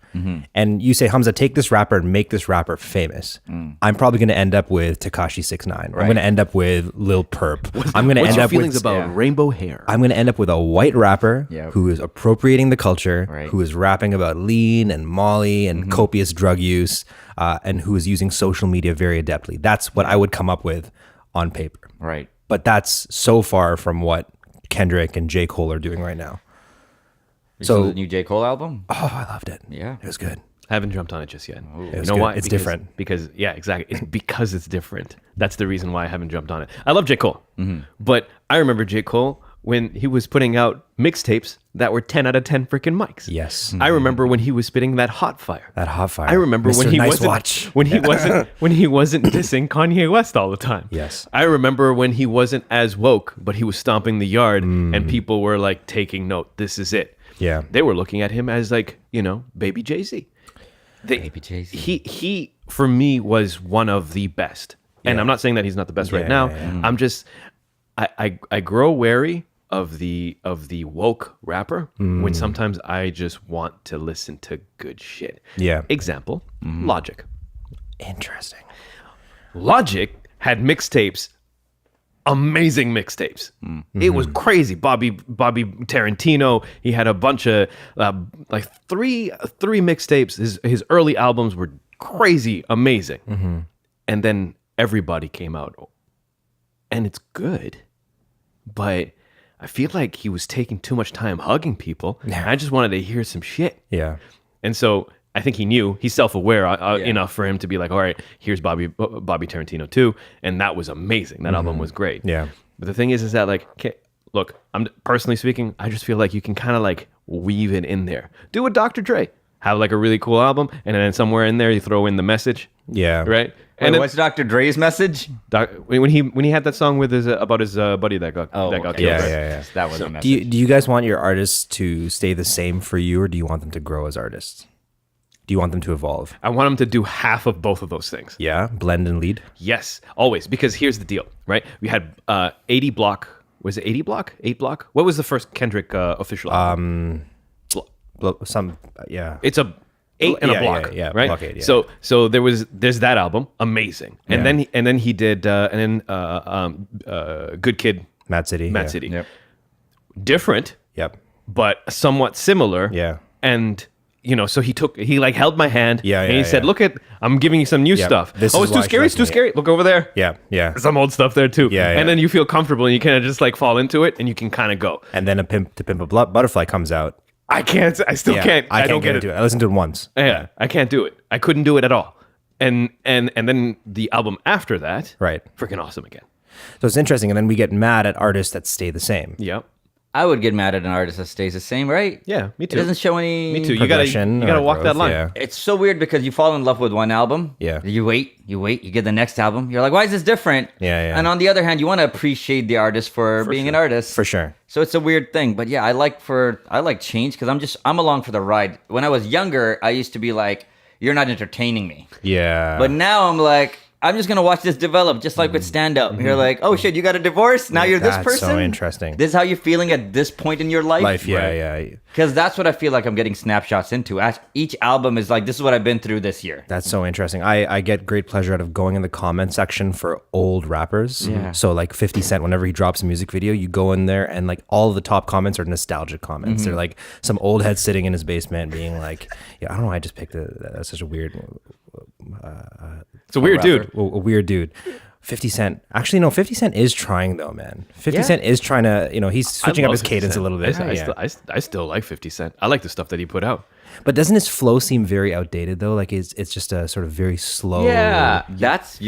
and you say, Hamza, take this rapper and make this rapper famous, I'm probably going to end up with Tekashi 6ix9ine. I'm going to end up with Lil Perp. I'm going to What's end your up feelings with about rainbow hair? I'm going to end up with a white rapper Yep. who is appropriating the culture, Right. who is rapping about lean and Molly and copious drug use, and who is using social media very adeptly. That's what I would come up with on paper. Right. But that's so far from what Kendrick and J. Cole are doing right now. So the new J. Cole album? Oh, I loved it. Yeah. It was good. I haven't jumped on it just yet. It was good. It's different. Because yeah, exactly. It's because it's different. That's the reason why I haven't jumped on it. I love J. Cole, but I remember J. Cole when he was putting out mixtapes that were 10 out of 10 freaking mics. Yes. I remember when he was spitting that hot fire. That hot fire. I remember Mr. when he Nice wasn't Watch. when he wasn't dissing Kanye West all the time. Yes. I remember when he wasn't as woke, but he was stomping the yard and people were like taking note. This is it. Yeah. They were looking at him as like, baby Jay-Z. Baby Jay-Z. He for me was one of the best. And I'm not saying that he's not the best right now. I'm just I grow wary of the woke rapper when sometimes I just want to listen to good shit. Yeah. Example, Logic. Interesting. Logic had mixtapes, amazing mixtapes. It was crazy. Bobby Tarantino. He had a bunch of like three mixtapes. His early albums were crazy, amazing. And then Everybody came out, and it's good, but I feel like he was taking too much time hugging people. Yeah. I just wanted to hear some shit. Yeah. And so I think he knew, he's self-aware enough for him to be like, all right, here's Bobby Tarantino too. And that was amazing. That album was great. Yeah. But the thing is that like, look, I'm personally speaking, I just feel like you can kind of like weave it in there. Do a Dr. Dre. Have like a really cool album. And then somewhere in there, you throw in the message. Yeah. Right? Wait, And then, what's Dr. Dre's message? when he had that song with his about his buddy that got killed. okay. Right? Yeah. That was a message. Do you guys want your artists to stay the same for you, or do you want them to grow as artists? Do you want them to evolve? I want him to do half of both of those things. Yeah, blend and lead. Yes, always. Because here's the deal, right? We had 80 Block. Was it 80 Block? 8 Block? What was the first Kendrick official album? Yeah. It's a 8 and a Yeah, block, yeah, right? Block 8, yeah. So there's that album, amazing, and then he did Good Kid, Mad City. Mad yeah. City, Yep. different, Yep. but somewhat similar, Yeah. and so he like held my hand, and he said, yeah. "Look I'm giving you some new stuff." This Oh, is it's too why scary. It's she too likes me. scary. Look over there. Yeah. Yeah. Some old stuff there too. Yeah, yeah. And then you feel comfortable, and you kind of just like fall into it, and you can kind of go. And then To Pimp a Butterfly comes out. I can't. I still Yeah, can't. I don't can't get get into it. I listened to it once. Yeah, I can't do it. I couldn't do it at all. And then the album after that, Right. freaking awesome again. So it's interesting. And then we get mad at artists that stay the same. Yep. I would get mad at an artist that stays the same, right? Yeah, me too. It doesn't show any. Me too. You progression gotta or walk that growth, line. yeah. It's so weird because you fall in love with one album. Yeah. You wait, you get the next album. You're like, why is this different? Yeah. And on the other hand, you want to appreciate the artist for being an artist. For sure. So it's a weird thing. But yeah, I like change because I'm along for the ride. When I was younger, I used to be like, you're not entertaining me. Yeah. But now I'm like, I'm just gonna watch this develop, just like with stand up. You're like, oh shit, you got a divorce? Now you're this That's person? so interesting. This is how you're feeling at this point in your life? Yeah. Because that's what I feel like I'm getting snapshots into. Each album is like, this is what I've been through this year. That's so interesting. I get great pleasure out of going in the comment section for old rappers. Yeah. So like 50 Cent, whenever he drops a music video, you go in there and like all of the top comments are nostalgic comments. They're like some old head sitting in his basement being like, yeah, I don't know why I just picked that's such a weird... It's a weird dude. A weird dude. 50 Cent. Actually, no, 50 Cent is trying though, man. 50 Yeah. Cent is trying to, he's switching I up love his 50 cadence Cent. a little bit. I still like 50 Cent. I like the stuff that he put out. But doesn't his flow seem very outdated though? Like it's just a sort of very slow. Yeah, that's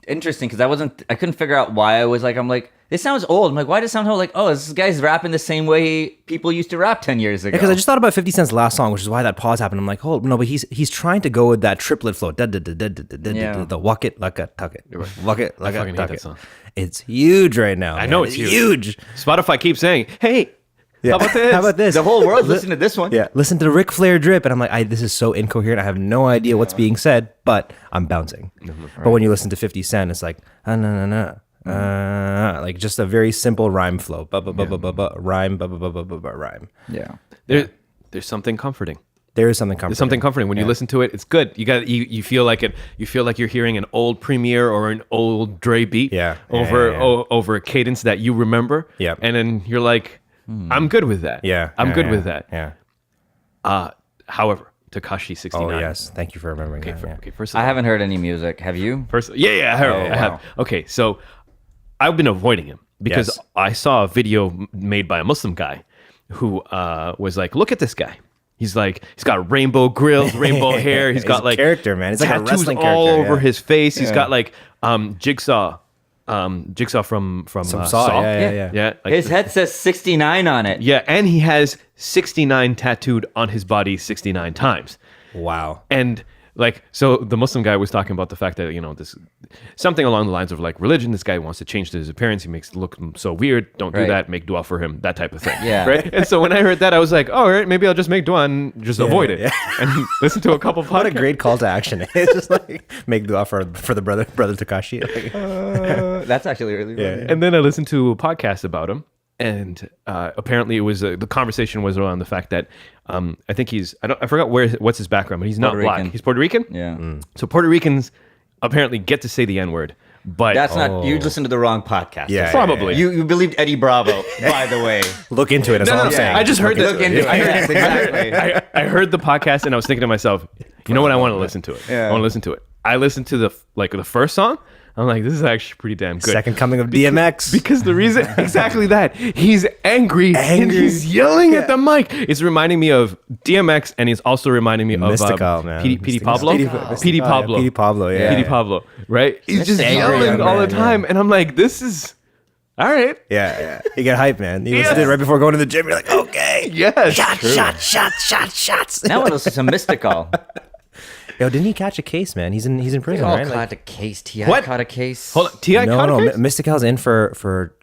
interesting because I couldn't figure out why I'm like, this sounds old. I'm like, why does it sound like, oh, this guy's rapping the same way people used to rap 10 years ago? Because I just thought about 50 Cent's last song, which is why that pause happened. I'm like, oh no, but he's trying to go with that triplet flow. The walk it like a tuck it. Walk it like I a fucking hate tuck that it. song. It's huge right now. I know man. it's huge. Spotify keeps saying, hey, how about this? How about this? the whole world listen to this one. Yeah, listen to Ric Flair drip, and I'm like, this is so incoherent. I have no idea what's being said, but I'm bouncing. But when you listen to 50 Cent, it's like, like just a very simple rhyme flow, rhyme, rhyme. Yeah. There's something comforting. There is something comforting. There's something comforting when you listen to it. It's good. You feel like it. You feel like you're hearing an old Premiere or an old Dre beat. Over a cadence that you remember. Yeah. And then you're like, I'm good with that. Yeah. I'm good with that. Yeah. However, Tekashi 69. Oh yes, thank you for remembering that. Okay. First, I haven't heard any music. Have you? Yeah. I have. Wow. Okay, so I've been avoiding him because Yes. I saw a video made by a Muslim guy who was like, look at this guy. He's got rainbow grills, rainbow hair. He's got a like character, man. He's like a tattoos wrestling all character, over yeah. his face. He's got like jigsaw from Saw. Yeah. like His head says 69 on it. yeah, and he has 69 tattooed on his body 69 times. Wow. And like, so the Muslim guy was talking about the fact that, this something along the lines of like religion. This guy wants to change his appearance. He makes it look so weird. Don't do Right. that. Make dua for him. That type of thing. Yeah. Right. And so when I heard that, I was like, oh, all right, maybe I'll just make dua and just avoid it and listen to a couple podcasts. What a great call to action. It's just like make dua for the brother Tekashi. Like, That's actually really funny. And then I listened to a podcast about him. And apparently, it was the conversation was around the fact that I think I forgot what's his background, but he's not Puerto black. Rican. He's Puerto Rican. Yeah. So Puerto Ricans apparently get to say the N word, but That's not, you listened to the wrong podcast. Yeah. probably. You believed Eddie Bravo, by the way. look into it. That's all I'm saying. I just heard Look that. into it. Yes, exactly. I heard the podcast and I was thinking to myself, you know what? I want to listen to it. Yeah. I want to listen to it. I listened to the first song. I'm like, this is actually pretty damn good. Second coming of DMX. Because the reason, exactly that, he's angry and he's yelling at the mic. It's reminding me of DMX, and he's also reminding me of Mystical, man. P.D. Pablo. Mystical. P.D. Pablo. P.D. Pablo, yeah. P.D. Pablo, right? He's just Angry yelling young all the man, time, and I'm like, this is all right. Yeah. You get hype, man. You Yes. listen to it right before going to the gym. You're like, okay. Yes, Shots. Now it was some mystical. Yo, didn't he catch a case, man? He's in prison, All right? caught a case. T.I. What? caught a case. Hold on, T.I. caught a case? Mystical's in for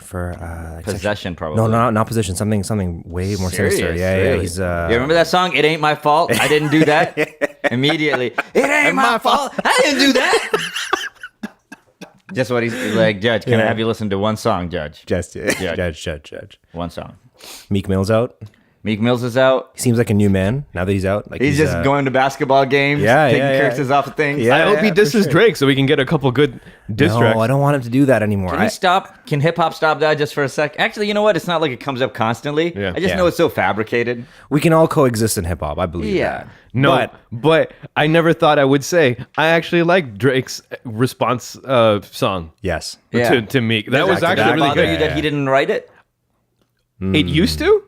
Possession, probably. No, not possession. Something way more sinister. Serious, Yeah. really? He's You remember that song? It ain't my fault. I didn't do that. Immediately. It ain't my fault. I didn't do that. Just what he's like, Judge. Can I have you listen to one song, Judge? Judge. One song. Meek Mill's out. Meek Mills is out. He seems like a new man now that he's out. Like He's just going to basketball games, Yeah, taking yeah. curses off of things. Yeah. I hope he for disses sure. Drake so we can get a couple good diss No, tracks. I don't want him to do that anymore. Can you stop? Can hip hop stop that just for a sec? Actually, you know what? It's not like it comes up constantly. Yeah. I just Yeah. know it's so fabricated. We can all coexist in hip hop. I believe Yeah. that. No, but I never thought I would say I actually like Drake's response song Yes. Yeah. to Meek. That was Did actually that really bother good. you that he didn't write it? It used to,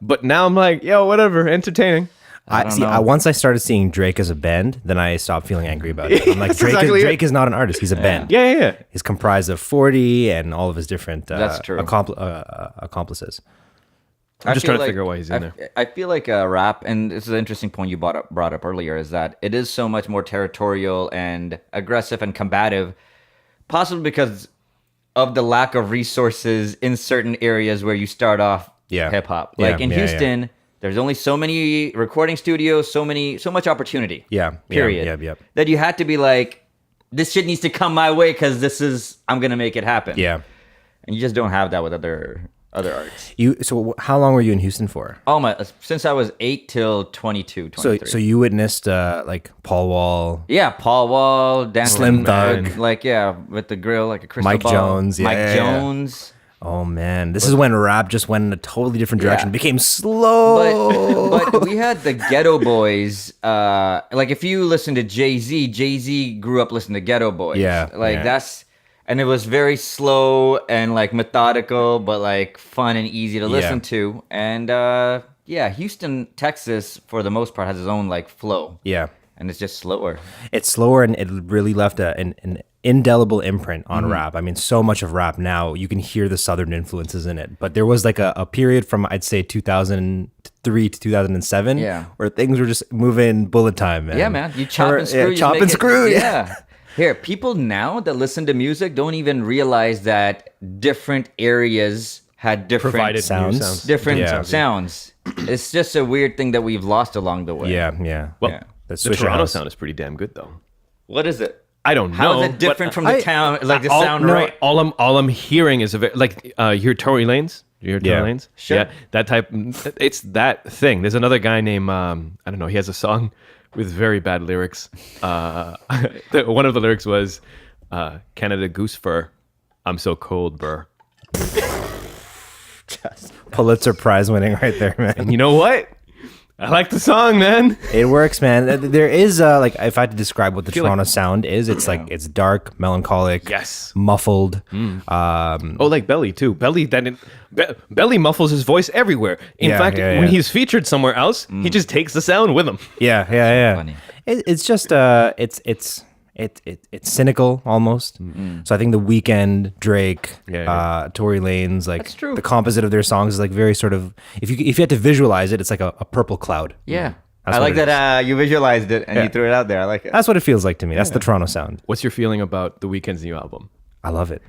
but now I'm like, yo, whatever, entertaining. I don't see. know. Once I started seeing Drake as a band, then I stopped feeling angry about it. I'm like, That's Drake, exactly it. Drake is not an artist. He's a band. Yeah. He's comprised of 40 and all of his different That's true. accomplices. I'm just feel trying to figure out why he's in there. I feel like rap, and this is an interesting point you brought up earlier, is that it is so much more territorial and aggressive and combative, possibly because of the lack of resources in certain areas where you start off hip hop. Like in Houston, there's only so many recording studios, so much opportunity. Period. That you had to be like, this shit needs to come my way because I'm gonna make it happen. Yeah. And you just don't have that with other arts. So how long were you in Houston for? Since I was 8 till 22, 23. So you witnessed like Paul Wall. Yeah, Paul Wall, Dancing Slim Thug. With the grill, like a crystal Mike ball. Jones, Mike Jones. Oh man, this is when rap just went in a totally different direction. It became slow. But we had the Ghetto Boys. Like if you listen to Jay-Z grew up listening to Ghetto Boys. That's, and it was very slow and like methodical, but like fun and easy to listen to. And Houston, Texas, for the most part, has its own like flow. Yeah. And it's just slower. It's slower, and it really left an indelible imprint on rap. I mean, so much of rap now, you can hear the Southern influences in it. But there was like a period from, I'd say, 2003 to 2007 where things were just moving bullet time, man. Yeah, man. You chop and screw. Chop and screw, yeah. Here, people now that listen to music don't even realize that different areas had different Provided sounds. Different sounds. It's just a weird thing that we've lost along the way. Yeah. Well, the Toronto sound is pretty damn good, though. What is it? I don't know. How is it different from the town? Like the sound, right? All I'm hearing is you hear Tory Lanez. You hear Tory Lanez? Sure. Yeah, that type. It's that thing. There's another guy named I don't know. He has a song with very bad lyrics. One of the lyrics was Canada Goose Fur. I'm so cold, burr. Pulitzer Prize winning right there, man. And you know what? I like the song, man. It works, man. There is like, if I had to describe what the Toronto sound is, it's like it's dark, melancholic, muffled. Like Belly too. Belly muffles his voice everywhere. In fact, when he's featured somewhere else, he just takes the sound with him. Yeah. Funny. It's just it's cynical almost. So I think The Weeknd, Drake, Tory Lanez, like That's true. the composite of their songs is like very sort of, if you had to visualize it, it's like a purple cloud. Yeah. That's I what like it that you visualized it and you threw it out there. I like it. That's what it feels like to me. That's the Toronto sound. What's your feeling about The Weeknd's new album? I love it.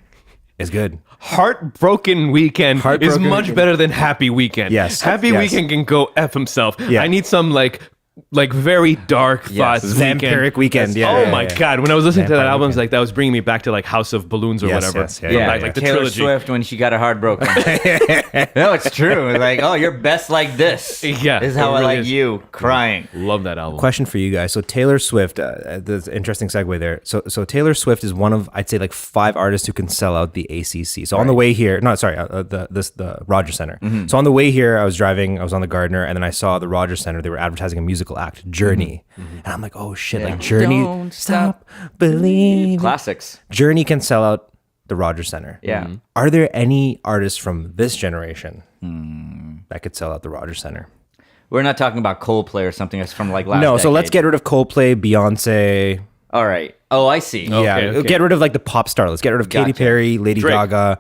It's good. Heartbroken Weekend is much Weekend. better than Happy Weekend. Yes. Happy Weekend can go F himself. Yeah. I need some like very dark thoughts. Vampiric Weekend. My God. When I was listening to that album, that was bringing me back to like House of Balloons or whatever. Like the Taylor trilogy. Swift when she got her heart broken. No, it's true. It's like, oh, you're best like this. Yeah. This is how I like you crying. Love that album. Question for you guys. So Taylor Swift, there's an interesting segue there. So Taylor Swift is one of, I'd say, like 5 artists who can sell out the ACC. So on the way here, the Rogers Center. So on the way here, I was on the Gardner, and then I saw the Rogers Center. They were advertising a musical act, Journey. And I'm like, oh shit, like Journey, Don't stop believing. Classics. Journey can sell out the Rogers Center. Yeah. Are there any artists from this generation that could sell out the Rogers Center? We're not talking about Coldplay or something that's from like last No, so decade. let's get rid of Coldplay, Beyonce. All right. Oh, I see. Yeah, get rid of like the pop star. Let's get rid of Katy Perry, Lady Drake. Gaga.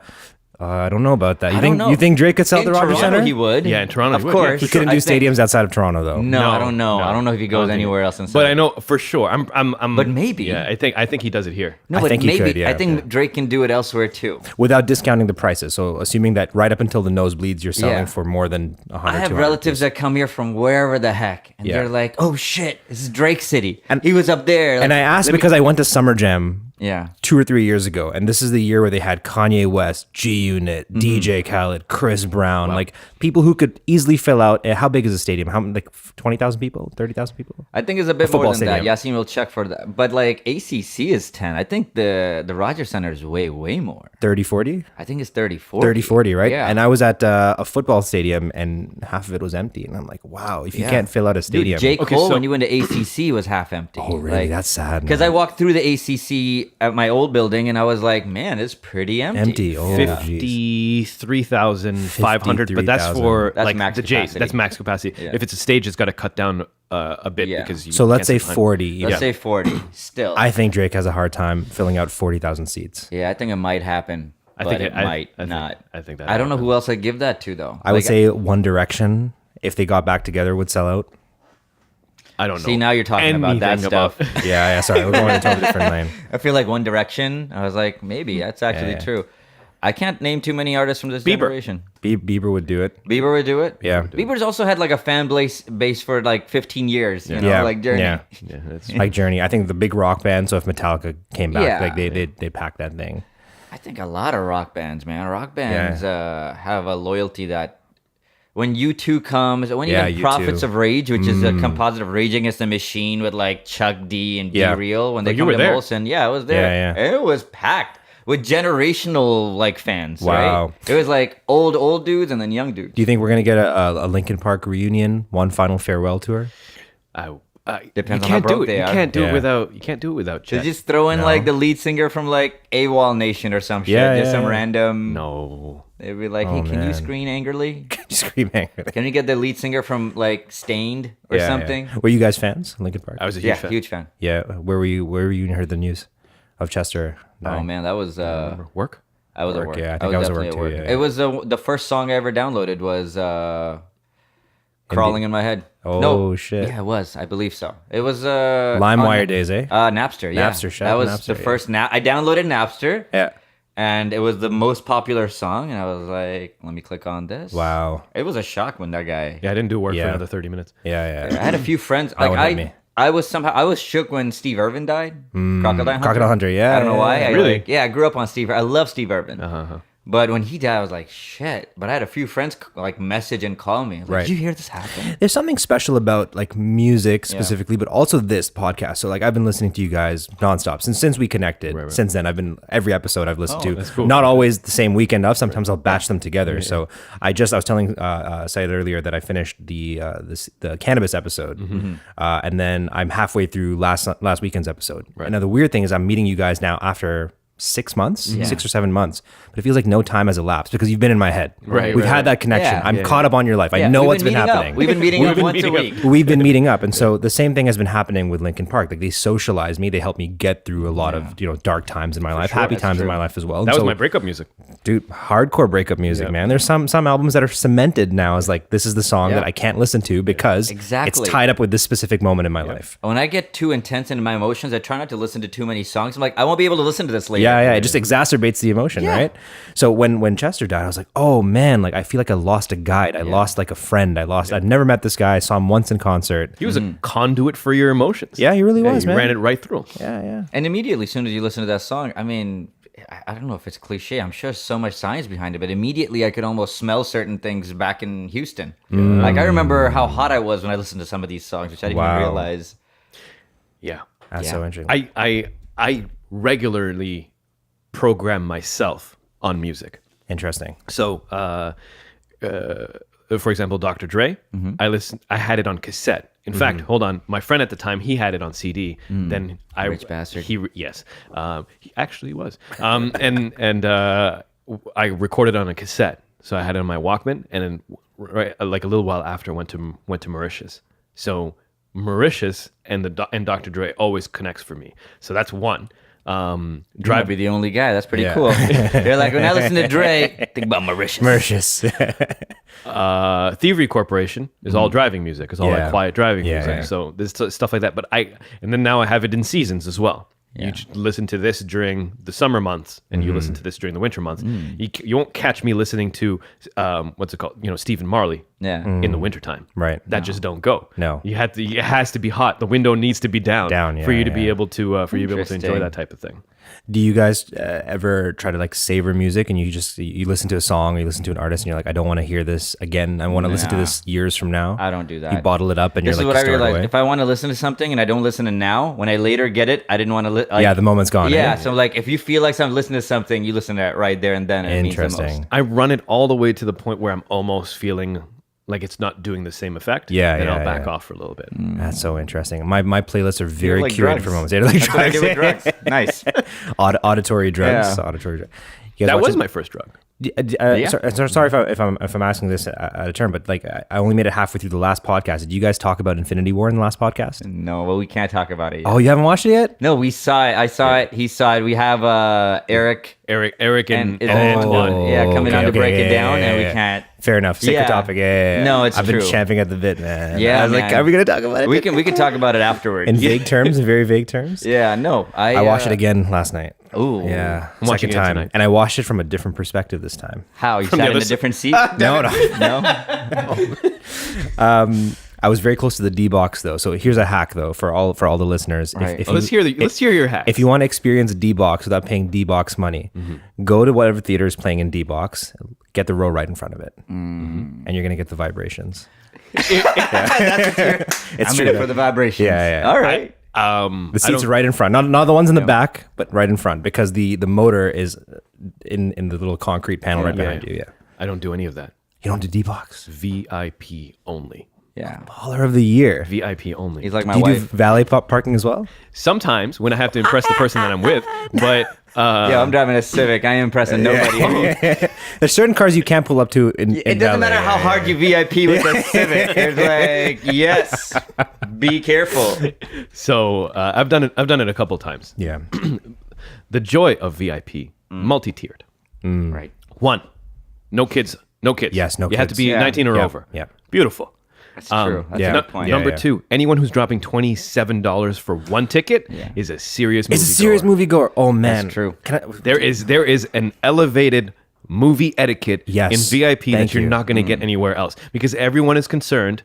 I don't know about that. I don't know. You think Drake could sell In the Rogers Toronto, Center? he would. Yeah, in Toronto, Of he would. course. He couldn't do stadiums outside of Toronto though. No, I don't know. I don't know if he goes anywhere else inside. But I know for sure. But maybe. Yeah, I think he does it here. No, I but think he maybe. could, yeah. I think Drake can do it elsewhere too. Without discounting the prices. So assuming that right up until the nosebleeds, you're selling Yeah. for more than 100. I have 200. relatives that come here from wherever the heck, and Yeah. they're like, "Oh shit, this is Drake City." And he was up there. And I asked because I went to Summer Jam 2 or 3 years ago, and this is the year where they had Kanye West, G Unit, DJ Khaled, Chris Brown, like people who could easily fill out. How big is the stadium? How like 20,000 people, 30,000 people? I think it's a bit football more than stadium. that. Yasin will check for that. But like ACC is 10. I think the Rogers Center is way more. 30, 40? I think it's 30, 40. 30, 40, right? Yeah. And I was at a football stadium, and half of it was empty, and I'm like, wow, if you can't fill out a stadium. Dude, J. Cole, so- when you went to ACC, was half empty. Oh, really? That's sad. Because I walked through the ACC at my old building, and I was like, man, it's pretty empty. Empty. Oh, geez. 53,500, but that's for That's like max the Jays. capacity. That's max capacity. Yeah. If it's a stage, it's got to cut down a bit Yeah. because you So let's say can't sit behind. 40. Let's say 40. Still. I think Drake has a hard time filling out 40,000 seats. Yeah, I think it might happen. but it might not. I think that. I don't know who else I'd give that to though. I would say One Direction, if they got back together, would sell out. I don't know. See, now you're talking about that anything stuff. Yeah, sorry, we're going into a different lane. I feel like One Direction. I was like, maybe that's actually true. I can't name too many artists from this generation. Bieber would do it. Bieber would do it. Yeah. Bieber's also had like a fan base for like 15 years. You know, like Journey. Yeah, that's like Journey. I think the big rock band. So if Metallica came back, Yeah. like they packed that thing. I think a lot of rock bands, man. Rock bands have a loyalty that when U2 comes, when even U2. Prophets of Rage, which is a composite of Rage Against the Machine with like Chuck D and Be Real, when they you come were to there. Molson, I was there. Yeah. It was packed with generational like fans. Wow. Right? It was like old dudes and then young dudes. Do you think we're gonna get a Linkin Park reunion, one final farewell tour? Depends you on can't how do broke it. they You are. can't do Yeah. it without. You can't do it without They Chet. just throw in like the lead singer from like AWOL Nation or some shit. Just some random. No. They'd be like, hey, can you scream angrily? Screaming. Can we get the lead singer from like Stained or something? Were you guys fans of Linkin Park? I was a huge Yeah, fan. huge fan. Yeah. Where were you? Where were you when you heard the news of Chester dying? Oh man, that was Work. I was at Work, work. yeah, I think I was at definitely work too, yeah. It was the first song I ever downloaded was "Crawling in My Head." Oh, no, shit. Yeah, it was. I believe so. It was LimeWire days, eh? Napster. Yeah, Napster, shout that out was Napster, the yeah. first. I downloaded Napster. Yeah. And it was the most popular song, and I was like, "Let me click on this." Wow. It was a shock when that guy. Yeah, I didn't do work for Yeah. another 30 minutes. Yeah. I had a few friends. Like wouldn't let me. I was shook when Steve Irwin died. Crocodile Hunter, yeah. I don't know why. Really? I grew up on Steve. I love Steve Irwin. Uh-huh. But when he died, I was like, shit. But I had a few friends like message and call me. Like, Right. Did you hear this happen? There's something special about like music specifically, but also this podcast. So like I've been listening to you guys nonstop since we connected. Since then, I've been every episode I've listened to. that's cool. Not always the same weekend of. Sometimes I'll batch them together. So I was telling Syed earlier that I finished the cannabis episode, and then I'm halfway through last weekend's episode. Right. And now the weird thing is I'm meeting you guys now after 6 months, 6 or 7 months, but it feels like no time has elapsed because you've been in my head. We've had that connection. Yeah. I'm caught up on your life. I know what's been happening. We've been meeting up once a week. We've been meeting up, and so the same thing has been happening with Linkin Park. Like they socialize me, they help me get through a lot of dark times in my life, happy times in my life as well. That And was so, my breakup music. dude, hardcore breakup music, man. There's some albums that are cemented now as like this is the song that I can't listen to because Exactly. it's tied up with this specific moment in my life. When I get too intense into my emotions, I try not to listen to too many songs. I'm like, I won't be able to listen to this later. Yeah, it just exacerbates the emotion, right? So when Chester died, I was like, oh man, like I feel like I lost a guide. I lost like a friend. I've never met this guy. I saw him once in concert. He was a conduit for your emotions. Yeah, he really was, he man. ran it right through. Yeah. And immediately, as soon as you listen to that song, I mean, I don't know if it's cliche. I'm sure there's so much science behind it, but immediately I could almost smell certain things back in Houston. Like I remember how hot I was when I listened to some of these songs, which I didn't even realize. Yeah. That's so interesting. I regularly program myself on music. Interesting. So, for example, Dr. Dre, I had it on cassette. In fact, hold on, my friend at the time, he had it on CD. Then Rich bastard. Yes, he actually was. And I recorded on a cassette, so I had it on my Walkman, and then like a little while after, went to Mauritius. So Mauritius and Dr. Dre always connects for me. So that's one. You might be the only guy. That's pretty cool. You're like, when I listen to Dre, think about Mauritius. Thievery Corporation is all driving music. It's all like quiet driving music. Yeah. So there's stuff like that. But and then now I have it in seasons as well. Yeah. You listen to this during the summer months, and you listen to this during the winter months. You won't catch me listening to what's it called? Stephen Marley. In the wintertime. Right. That just don't go. No. It has to be hot. The window needs to be down. For you to be able to enjoy Interesting. that type of thing. Do you guys ever try to like savor music and you listen to a song or you listen to an artist and you're like, I don't want to hear this again. I want to listen to this years from now. I don't do that. You bottle it up and This you're is like, what I store it realized. away. If I want to listen to something and I don't listen to now, when I later get it, I didn't want to listen. Yeah, the moment's gone. Yeah, eh? so like if you feel like I'm listening to something, you listen to it right there and then. And it means the most. Interesting. I run it all the way to the point where I'm almost feeling like it's not doing the same effect. Then I'll back off for a little bit. That's so interesting. My playlists are very like curated drugs. for moments. They're like That's what I drugs. do with drugs. Nice. Auditory drugs. Yeah. Auditory drugs. You guys That was watching- my first drug. Sorry if I'm asking this out of turn, but like I only made it halfway through the last podcast. Did you guys talk about Infinity War in the last podcast? No, well, we can't talk about it yet. Oh, you haven't watched it yet? No, we saw it. I saw it. He saw it. We have Eric and Antoine. Coming on to break it down, and we can't. Fair enough. Sacred topic. Yeah. No, it's I've true. been champing at the bit, man. Yeah, I was like, are we gonna talk about it? We can talk about it afterwards. In vague terms, in very vague terms. Yeah, no. I watched it again last night. Ooh. Yeah, I'm watching second it time, tonight. and I watched it from a different perspective this time. How? You From sat the in a other different seat? No. No? I was very close to the D box though. So here's a hack though for all the listeners. Right. Let's hear your hack. If you want to experience D box without paying D box money, go to whatever theater is playing in D box, get the row right in front of it, and you're gonna get the vibrations. It's It's I'm true. in it for the vibrations. Yeah. All right. The seats are right in front, not the ones in the back, but right in front because the motor is in the little concrete panel right behind you. Yeah, I don't do any of that. you don't do D box. VIP only. Yeah. Baller of the year. VIP only. He's like Do my you do wife. valet parking as well? Sometimes when I have to impress the person that I'm with, but Yeah, I'm driving a Civic. I ain't impressing nobody. There's certain cars you can't pull up to in It doesn't valet. matter how hard you VIP with a Civic. There's like, yes, be careful. so I've done it a couple times. Yeah. The joy of VIP, multi-tiered. Right. One, no kids. Yes, no You have to kids. be Yeah. 19 or Yeah, over. yeah. Beautiful. That's true. That's yeah. a good point. Yeah. Number two, anyone who's dropping $27 for one ticket is a serious movie. It's a serious moviegoer. Oh man, That's true. Can I, There is an elevated movie etiquette Yes. in VIP that Thank you're you. not going to get anywhere else because everyone is concerned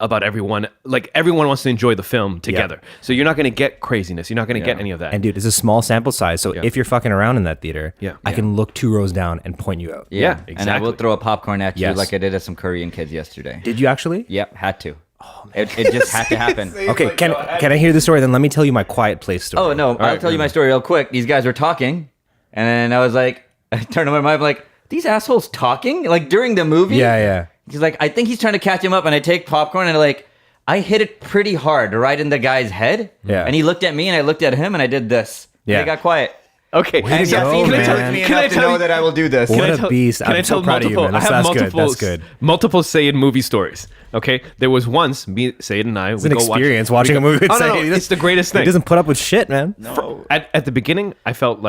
about everyone. Like everyone wants to enjoy the film together. So you're not going to get craziness. You're not going to get any of that. And dude, it's a small sample size, so if you're fucking around in that theater, I can look 2 rows down and point you out. Yeah, Yeah, And I will exactly. throw a popcorn at you Yes. like I did at some Korean kids yesterday. Did you actually? Yep, had to. It just had to happen. Okay, can I hear the story? Then let me tell you my quiet place story. Oh, no, I'll tell you my story real quick. These guys were talking, and then I was like, I turned to my mind, like, these assholes talking? Like, during the movie? Yeah. He's like, I think he's trying to catch him up, and I take popcorn, and I hit it pretty hard right in the guy's head. Yeah. And he looked at me, and I looked at him, and I did this. Yeah. And they got quiet. Okay. Way to And go, Yassine man. trusted me Can I enough to tell know you- that I will do this. What Can I a tell- beast. Can I'm I so tell proud of you, multiple? man. I have That's good. multiple. That's good. Multiple Sayed movie stories. Okay, there was once me, Sayed, and I. It's an experience watching a movie with Oh, no, Sayed. it's the greatest He thing. doesn't put up with shit, man. At the beginning, I felt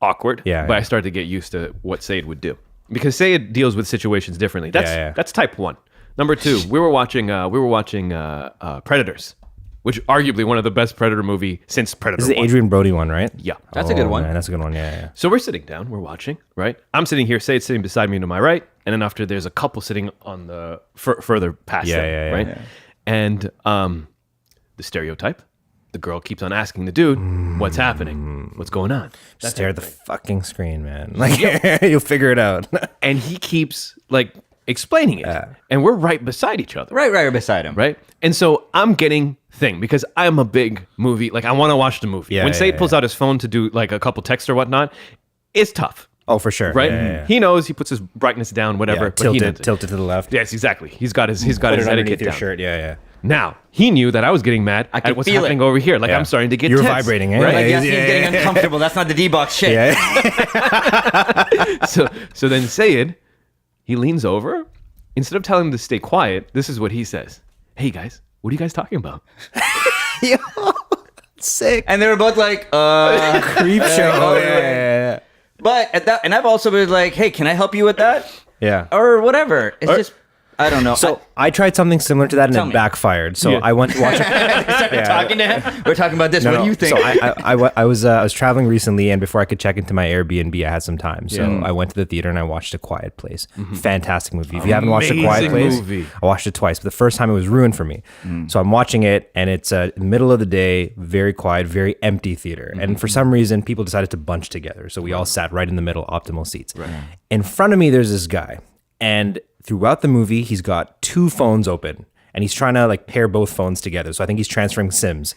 awkward. Yeah, But yeah. I started to get used to what Sayed would do because Sayed deals with situations differently. That's type one. Number two, we were watching Predators, which arguably one of the best Predator movie since Predator. This is the 1. Adrian Brody one, right? Yeah. That's a good one. Man, that's a good one. Yeah. So we're sitting down, we're watching, right? I'm sitting here, Sayed's sitting beside me to my right, and then after there's a couple sitting on the further past them, Yeah. right? Yeah. And the stereotype, the girl keeps on asking the dude, "What's happening? What's going on?" Stare at the fucking screen, man. Like you'll figure it out. And he keeps like explaining it, and we're right beside each other, Right beside him. right? And so I'm getting thing because I'm a big movie, like I want to watch the movie. Yeah, when yeah, Sayed yeah. pulls out his phone to do like a couple texts or whatnot, it's tough. Oh, for sure. Right? Yeah. He knows. He puts his brightness down, whatever. Yeah, but he knows it. tilted to the left. Yes, exactly. He's got his Put it etiquette underneath your down. shirt. Yeah. Now he knew that I was getting mad I could at what's feel happening it. over here. Like Yeah. I'm starting to get You're tense, vibrating, eh? right? Like, Yeah, yes, he's yeah, getting yeah. uncomfortable. That's not the D-box shit. Yeah. So then Sayed, he leans over. Instead of telling him to stay quiet, this is what he says: "Hey guys, what are you guys talking about?" Yo, sick. And they were both like, Creep show. oh, Yeah. But at that, and I've also been like, hey, can I help you with that? Yeah. Or whatever. It's just, I don't know. So I tried something similar to that and Tell it me. backfired. So Yeah. I went to watch. talking to him. We're talking about this. What do you think? So I was traveling recently, and before I could check into my Airbnb, I had some time. So I went to the theater and I watched A Quiet Place. Fantastic movie. If you haven't watched A Quiet Amazing Place, movie. I watched it twice. But the first time it was ruined for me. So I'm watching it, and it's middle of the day, very quiet, very empty theater. And for some reason, people decided to bunch together. So we all sat right in the middle, optimal seats. In front of me, there's this guy, and throughout the movie, he's got 2 phones open. And he's trying to like pair both phones together. So I think he's transferring SIMs.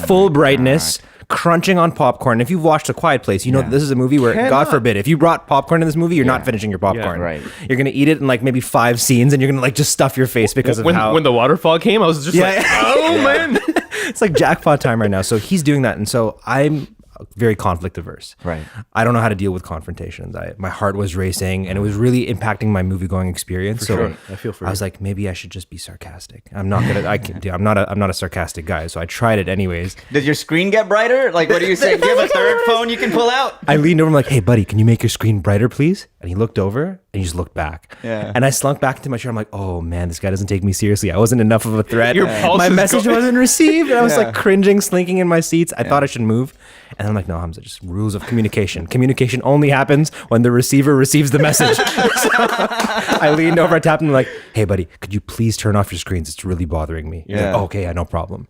Full brightness, crunching on popcorn. If you've watched A Quiet Place, you know that this is a movie where, God forbid, if you brought popcorn in this movie, you're not finishing your popcorn. right. You're going to eat it in like maybe 5 scenes and you're going to like just stuff your face because of how... When the waterfall came, I was just like, "Oh man!" It's like jackpot time right now. So he's doing that. And so I'm very conflict averse. Right. I don't know how to deal with confrontations. My heart was racing, and it was really impacting my movie going experience. So sure. I feel for I was like, maybe I should just be sarcastic. I'm not gonna. I'm not a sarcastic guy. So I tried it anyways. Does your screen get brighter? Like, what do you say? Do you have a third phone you can pull out? I leaned over. I'm like, hey, buddy, can you make your screen brighter, please? And he looked over and he just looked back. Yeah. And I slunk back into my chair. I'm like, oh man, this guy doesn't take me seriously. I wasn't enough of a threat. Your pulse My is message going- wasn't received. And I was like cringing, slinking in my seats. I thought I should move. And I'm like, no, Hamza, just rules of communication. Communication only happens when the receiver receives the message. So I leaned over, I tapped him like, hey buddy, could you please turn off your screens? It's really bothering me. He's like, oh, okay, yeah, no problem.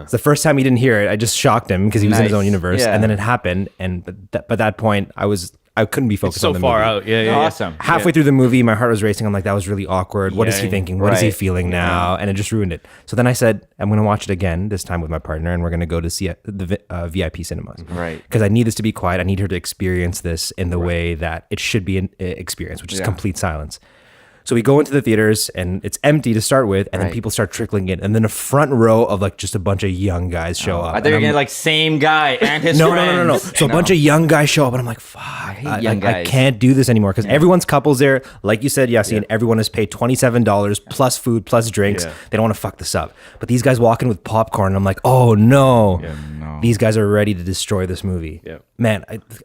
It's the first time he didn't hear it. I just shocked him because he was in his own universe. Yeah. And then it happened. And by that point, I couldn't be focused so on the far movie. out. Yeah. Awesome. Halfway through the movie, my heart was racing. I'm like, that was really awkward. What is he Yeah, thinking? What is he right. feeling now? And it just ruined it. So then I said, I'm going to watch it again, this time with my partner, and we're going to go to see the VIP cinemas. Right. Because I need this to be quiet. I need her to experience this in the way that it should be experienced, which is complete silence. So we go into the theaters and it's empty to start with, and then people start trickling in, and then a front row of like just a bunch of young guys show up. I thought you were getting like same guy and his No. friends. So a bunch of young guys show up, and I'm like, fuck, I young guys. can't do this anymore because everyone's couples there. Like you said, Yassine, everyone has paid $27 plus food plus drinks. Yeah. They don't want to fuck this up. But these guys walk in with popcorn, and I'm like, oh no. These guys are ready to destroy this movie. Yeah. Man,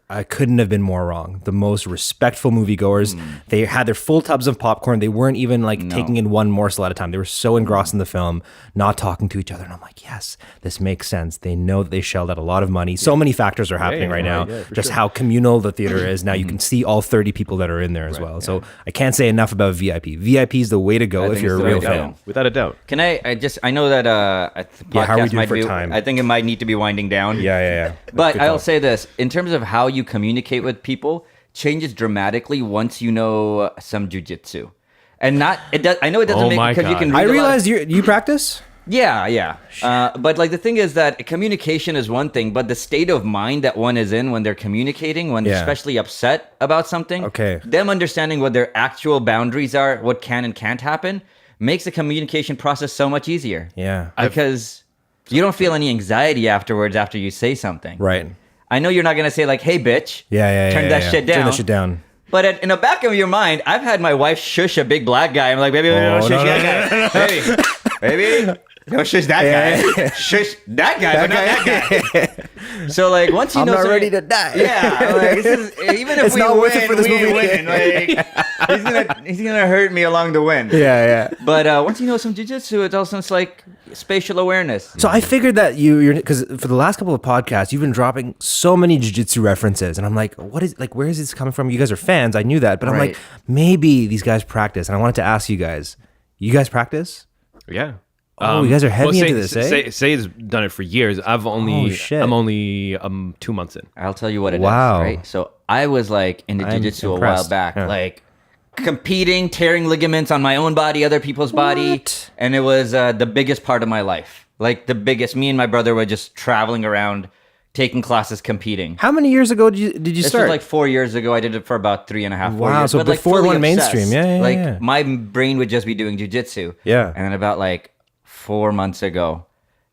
I couldn't have been more wrong. The most respectful moviegoers. They had their full tubs of popcorn. They weren't even like taking in one morsel at a time. They were so engrossed in the film, not talking to each other. And I'm like, yes, this makes sense. They know that they shelled out a lot of money. So many factors are happening right now. Yeah, for just sure. how communal the theater is. Now you can see all 30 people that are in there as well. So I can't say enough about VIP. VIP is the way to go if think you're it's a the real way to go. fan. Without a doubt. Can I know that the podcast how are we doing might for be, time? I think it might need to be winding down. Yeah. But Good I'll call. say this, in terms of how you communicate with people, changes dramatically once you know some jujitsu. And it does. I know it doesn't Oh make my because you God. can. I read a lot- realized you practice? Yeah. But like the thing is that communication is one thing, but the state of mind that one is in when they're communicating, when they're Yeah. especially upset about something, Okay. them understanding what their actual boundaries are, what can and can't happen, makes the communication process so much easier. Yeah. Because you don't feel any anxiety afterwards after you say something. Right. I know you're not gonna say like, "Hey, bitch." Yeah. Turn that shit down. Turn that shit down. But in the back of your mind, I've had my wife shush a big black guy. I'm like, baby, don't shush that guy. Baby, don't shush that guy. Shush that guy, but not that guy. So like, once you I'm know, not something- ready to die. Yeah, like, even if It's we not win, worth it for this we movie. win. Like, he's gonna hurt me along the win. Yeah. But once you know some jujitsu, it's also like spatial awareness. So I figured that you're because for the last couple of podcasts, you've been dropping so many jiu-jitsu references, and I'm like, where is this coming from? You guys are fans, I knew that, but I'm Right. like, maybe these guys practice, and I wanted to ask you guys practice? Yeah. Oh, you guys are heavy into this, eh? Say's done it for years. Oh, shit. I'm only 2 months in. I'll tell you what it is. Wow. Right. So I was like into I'm jiu-jitsu a while impressed. back, Yeah. like competing, tearing ligaments on my own body, other people's body, What? and it was the biggest part of my life. Like the biggest. Me and my brother were just traveling around, taking classes, competing. How many years ago did you This start? was like 4 years ago. I did it for about 3.5, 4 Wow, years. so but, like, before it fully went mainstream. obsessed. Yeah, Like yeah. my brain would just be doing jujitsu. Yeah. And then about like 4 months ago,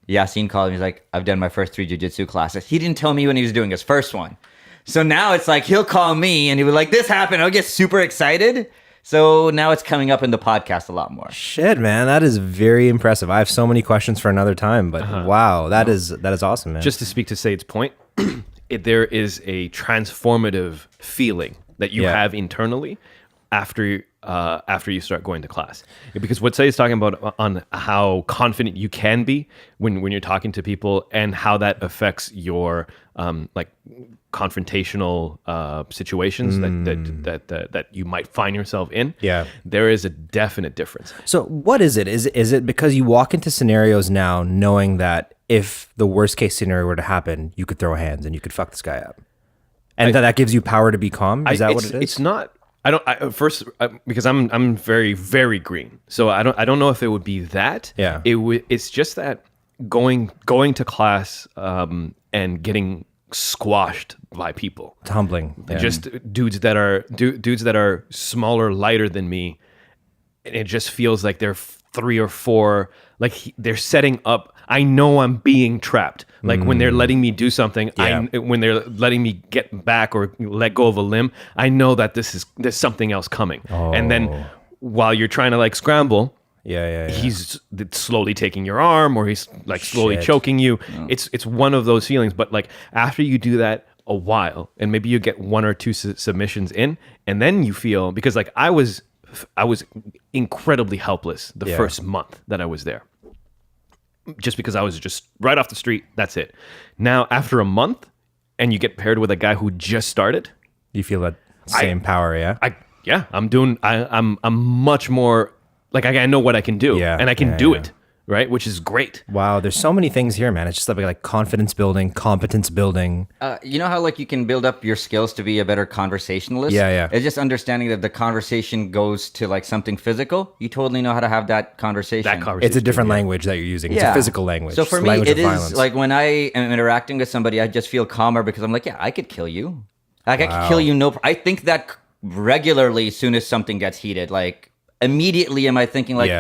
Yassine called me. He's like, I've done my first 3 jujitsu classes. He didn't tell me when he was doing his first one. So now it's like he'll call me and he was like, this happened. I'll get super excited. So now it's coming up in the podcast a lot more. Shit, man, that is very impressive. I have so many questions for another time, but wow, that is awesome, man. Just to speak to Said's point, there is a transformative feeling that you Yeah. have internally after you start going to class. Because what Said is talking about on how confident you can be when you're talking to people and how that affects your like confrontational situations that you might find yourself in. Yeah. There is a definite difference. So what is it? Is it because you walk into scenarios now knowing that if the worst case scenario were to happen, you could throw hands and you could fuck this guy up, and that gives you power to be calm? Is that what it is? It's not. Because I'm very, very green, so I don't know if it would be that. Yeah. It's just that going to class and getting squashed by people. It's humbling. Yeah. Just dudes that are smaller, lighter than me, and it just feels like they're 3 or 4, like they're setting up. I know I'm being trapped. Like when they're letting me do something, when they're letting me get back or let go of a limb, I know that there's something else coming. And then while you're trying to like scramble, he's slowly taking your arm, or he's like slowly choking you. It's one of those feelings. But like after you do that a while, and maybe you get 1 or 2 submissions in, and then you feel, because like I was incredibly helpless the first month that I was there, just because I was just right off the street. That's it. Now after a month, and you get paired with a guy who just started, you feel that same power. I'm much more like I know what I can do, and I can do it, right? Which is great. Wow, there's so many things here, man. It's just like confidence building, competence building. You know how like you can build up your skills to be a better conversationalist? Yeah. It's just understanding that the conversation goes to like something physical. You totally know how to have that conversation. It's a different language that you're using. It's a physical language. So for me, language it of is violence. like when I am interacting with somebody, I just feel calmer because I'm like, yeah, I could kill you. Like I could kill you. I think that regularly as soon as something gets heated. Like immediately am I thinking like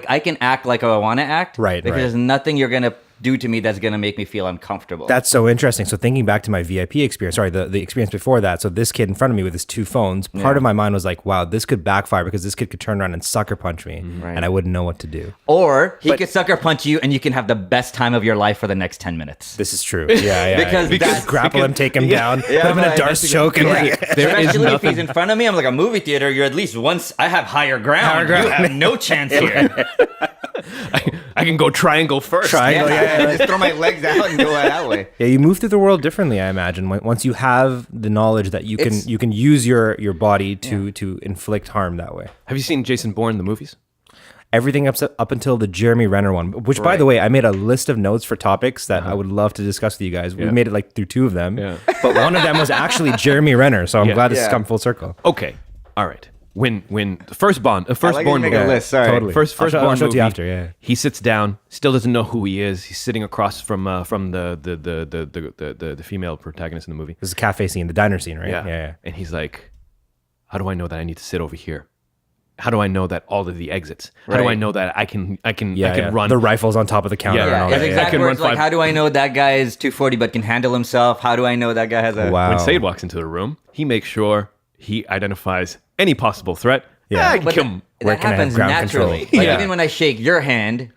I can act like I want to act, right? Because there's nothing you're gonna do to me that's gonna make me feel uncomfortable. That's so interesting. So thinking back to my VIP experience, the experience before that. So this kid in front of me with his 2 phones. Part of my mind was like, wow, this could backfire because this kid could turn around and sucker punch me, and I wouldn't know what to do. Or he could sucker punch you, and you can have the best time of your life for the next 10 minutes. This is true. Yeah. Because grapple him, take him down, put him in a Darce choke, and especially if he's in front of me, I'm like a movie theater. You're at least once. I have higher ground. You have no chance here. I can go triangle first. Just throw my legs out and go that way. Yeah, you move through the world differently, I imagine. Once you have the knowledge that you can use your body to inflict harm that way. Have you seen Jason Bourne, the movies? Everything up until the Jeremy Renner one, which by the way, I made a list of notes for topics that I would love to discuss with you guys. We made it like through 2 of them, but one of them was actually Jeremy Renner. So I'm glad this has come full circle. Okay, all right. When the firstborn movie, list. Sorry, totally. firstborn I'll show it movie, to you after. he sits down, still doesn't know who he is. He's sitting across from the female protagonist in the movie. This is a cafe scene, the diner scene, right? Yeah. And he's like, "How do I know that I need to sit over here? How do I know that all of the exits? How do I know that I can run?" The rifles on top of the counter. Yeah, and all His that. exact words like, how do I know that guy is 240 but can handle himself? How do I know that guy has a... Wow. When Sade walks into the room, he makes sure he identifies any possible threat. Yeah. I can But kill him. Where that can I have happens ground naturally. control? Like even when I shake your hand...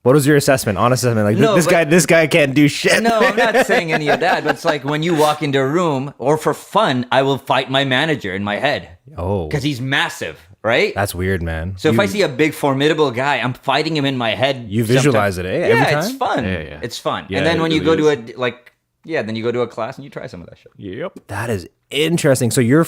What was your assessment? Honest assessment? Like No, this guy can't do shit. No, I'm not saying any of that. But it's like when you walk into a room, or for fun, I will fight my manager in my head. Oh, Because he's massive, right? that's weird, man. So if I see a big, formidable guy, I'm fighting him in my head. You visualize it, eh? Every Yeah, time? it's fun. Yeah. It's fun. Yeah, and then it when you really go is. to then you go to a class and you try some of that shit. Yep. That is interesting. So your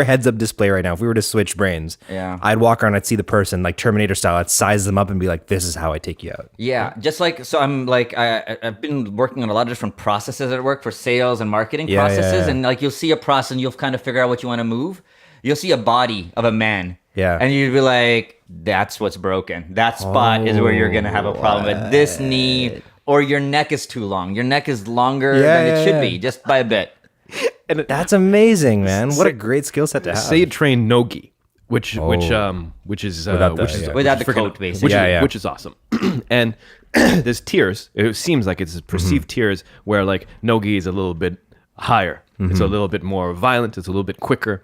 heads up display right now. If we were to switch brains, I'd walk around, I'd see the person like Terminator style. I'd size them up and be like, "This is how I take you out." Yeah, just like so. I'm like I've been working on a lot of different processes at work for sales and marketing processes, and like you'll see a process and you'll kind of figure out what you want to move. You'll see a body of a man, and you'd be like, "That's what's broken. That spot is where you're gonna have a problem with this knee." Or your neck is too long. Your neck is longer than it should be, just by a bit. And That's amazing, man. What a great skill set to have. Sade trained nogi, which is Without the coat, basically. which is awesome. And there's tiers. It seems like it's perceived tiers where like nogi is a little bit higher. It's a little bit more violent. It's a little bit quicker.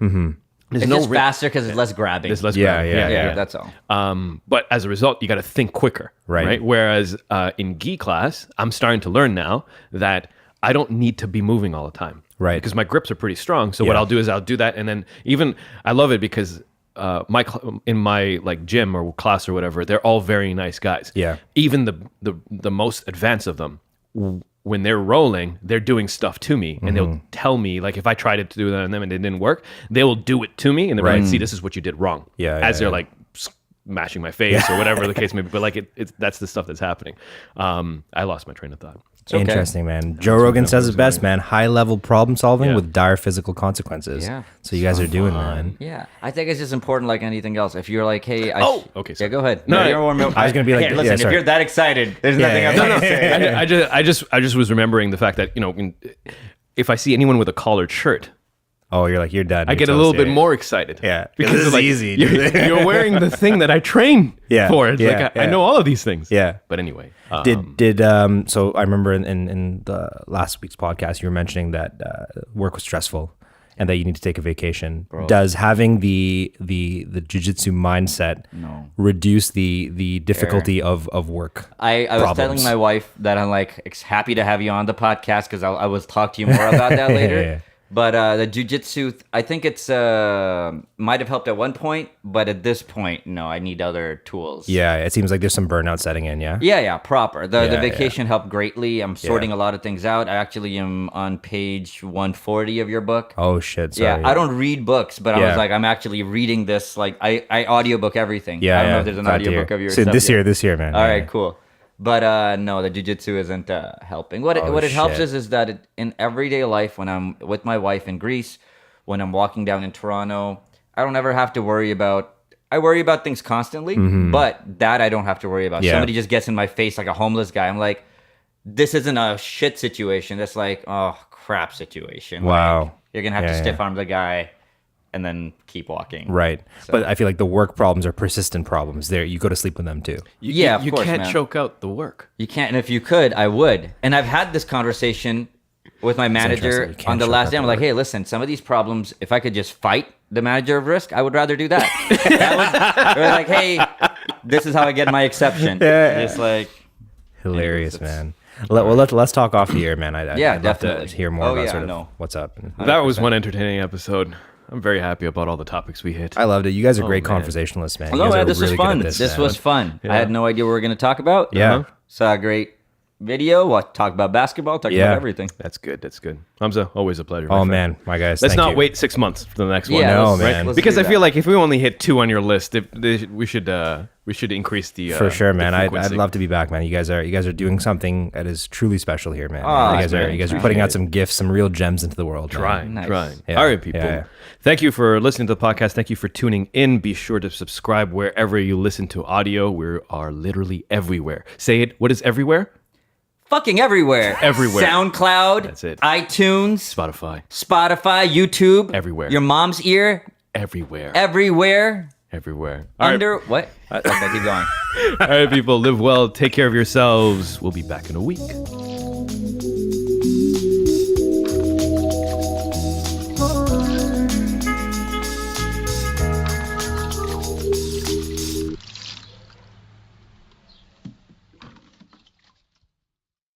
There's It's just faster because it's less grabbing. There's less grabbing. Yeah. That's all. But as a result, you got to think quicker, right? Whereas in gi class, I'm starting to learn now that I don't need to be moving all the time, right? Because my grips are pretty strong. So what I'll do is I'll do that, and then even I love it because in my like gym or class or whatever, they're all very nice guys. Yeah. Even the most advanced of them, when they're rolling, they're doing stuff to me, and they'll tell me, like, if I tried to do that on them and it didn't work, they will do it to me, and they're like, "See, this is what you did wrong." They're like smashing my face or whatever the case may be. But like, it's that's the stuff that's happening. I lost my train of thought. Okay. Interesting, man. Joe Rogan says it best, man. High level problem solving with dire physical consequences. Yeah. So you guys are doing, man. Yeah, I think it's just important, like anything else. If you're like, "Hey, okay, yeah, sorry. go ahead." No, I was gonna be like, "Hey, listen, if you're that excited, there's nothing else to say." I just was remembering the fact that if I see anyone with a collared shirt, Oh, you're like, you're done. I You're get a toast, little bit yeah. more excited. Yeah. Because This it's is like, easy, You're, dude. you're wearing the thing that I train Yeah, for. It's yeah, like I yeah. know all of these things. Yeah. But anyway. So I remember in the last week's podcast you were mentioning that work was stressful and that you need to take a vacation. Does having the jiu-jitsu mindset reduce the difficulty of work? I was problems? telling my wife that I'm like happy to have you on the podcast because I will talk to you more about that later. Yeah. But the jujitsu, I think it's might have helped at one point, but at this point, no, I need other tools. Yeah, it seems like there's some burnout setting in. Yeah. Yeah, proper. The Yeah, vacation helped greatly. I'm sorting a lot of things out. I actually am on page 140 of your book. Oh shit. Sorry. Yeah, I don't read books, but I Yeah. was like, I'm actually reading this. Like, I audiobook everything. Yeah. I don't know if there's an glad to audiobook hear. of yours. So up this yet. year, man. All Yeah. right, cool. But no, the jiu-jitsu isn't helping. What it helps shit. is that in everyday life, when I'm with my wife in Greece, when I'm walking down in Toronto, I don't ever have to worry about. I worry about things constantly, but that I don't have to worry about. Yeah. Somebody just gets in my face like a homeless guy. I'm like, this isn't a shit situation. That's like, oh crap situation. Wow. Like, you're gonna have to Yeah, stiff arm the guy, and then keep walking. Right. But I feel like the work problems are persistent problems. There, you go to sleep with them too. Yeah, of you course, can't man. choke out the work. You can't, and if you could, I would. And I've had this conversing with my interesting. manager You can't on the choke last out day. I'm the like, work. hey, listen, some of these problems, if I could just fight the manager of risk, I would rather do that. We're like, hey, this is how I get my exception. Yeah. It's like, Hilarious, Anyways, man. Let's talk off the air, man. Yeah, I'd love definitely. to hear more Oh, about yeah, sort of no. what's up. That was one entertaining episode. I'm very happy about all the topics we hit. I loved it. You guys are great man. conversationalists, man. You no, guys man, are this was really good at fun. this, This man. was fun. I had no idea what we were going to talk about. Yeah. Saw a great video. We'll talk about basketball, talk Yeah. about everything. That's good. That's good. Hamza, always a pleasure. Oh my friend. man, my guys. Let's thank not you. wait 6 months for the next one. Yeah, No, let's- man. let's Because do I feel that. like if we only hit 2 on your list, we should increase the For sure, man. the I'd frequency. love to be back, man. You guys are doing something that is truly special here, man. Oh, you guys man, are putting out some gifts, some real gems into the world. man. Trying, Nice. trying. Yeah. All right, people. Yeah. Thank you for listening to the podcast. Thank you for tuning in. Be sure to subscribe wherever you listen to audio. We are literally everywhere. Say it. What is everywhere? Fucking everywhere. Everywhere. SoundCloud. That's it. iTunes. Spotify. YouTube. Everywhere. Your mom's ear. Everywhere. Everywhere. Everywhere. All right. Under what? Okay, keep going. All right, people. Live well. Take care of yourselves. We'll be back in a week.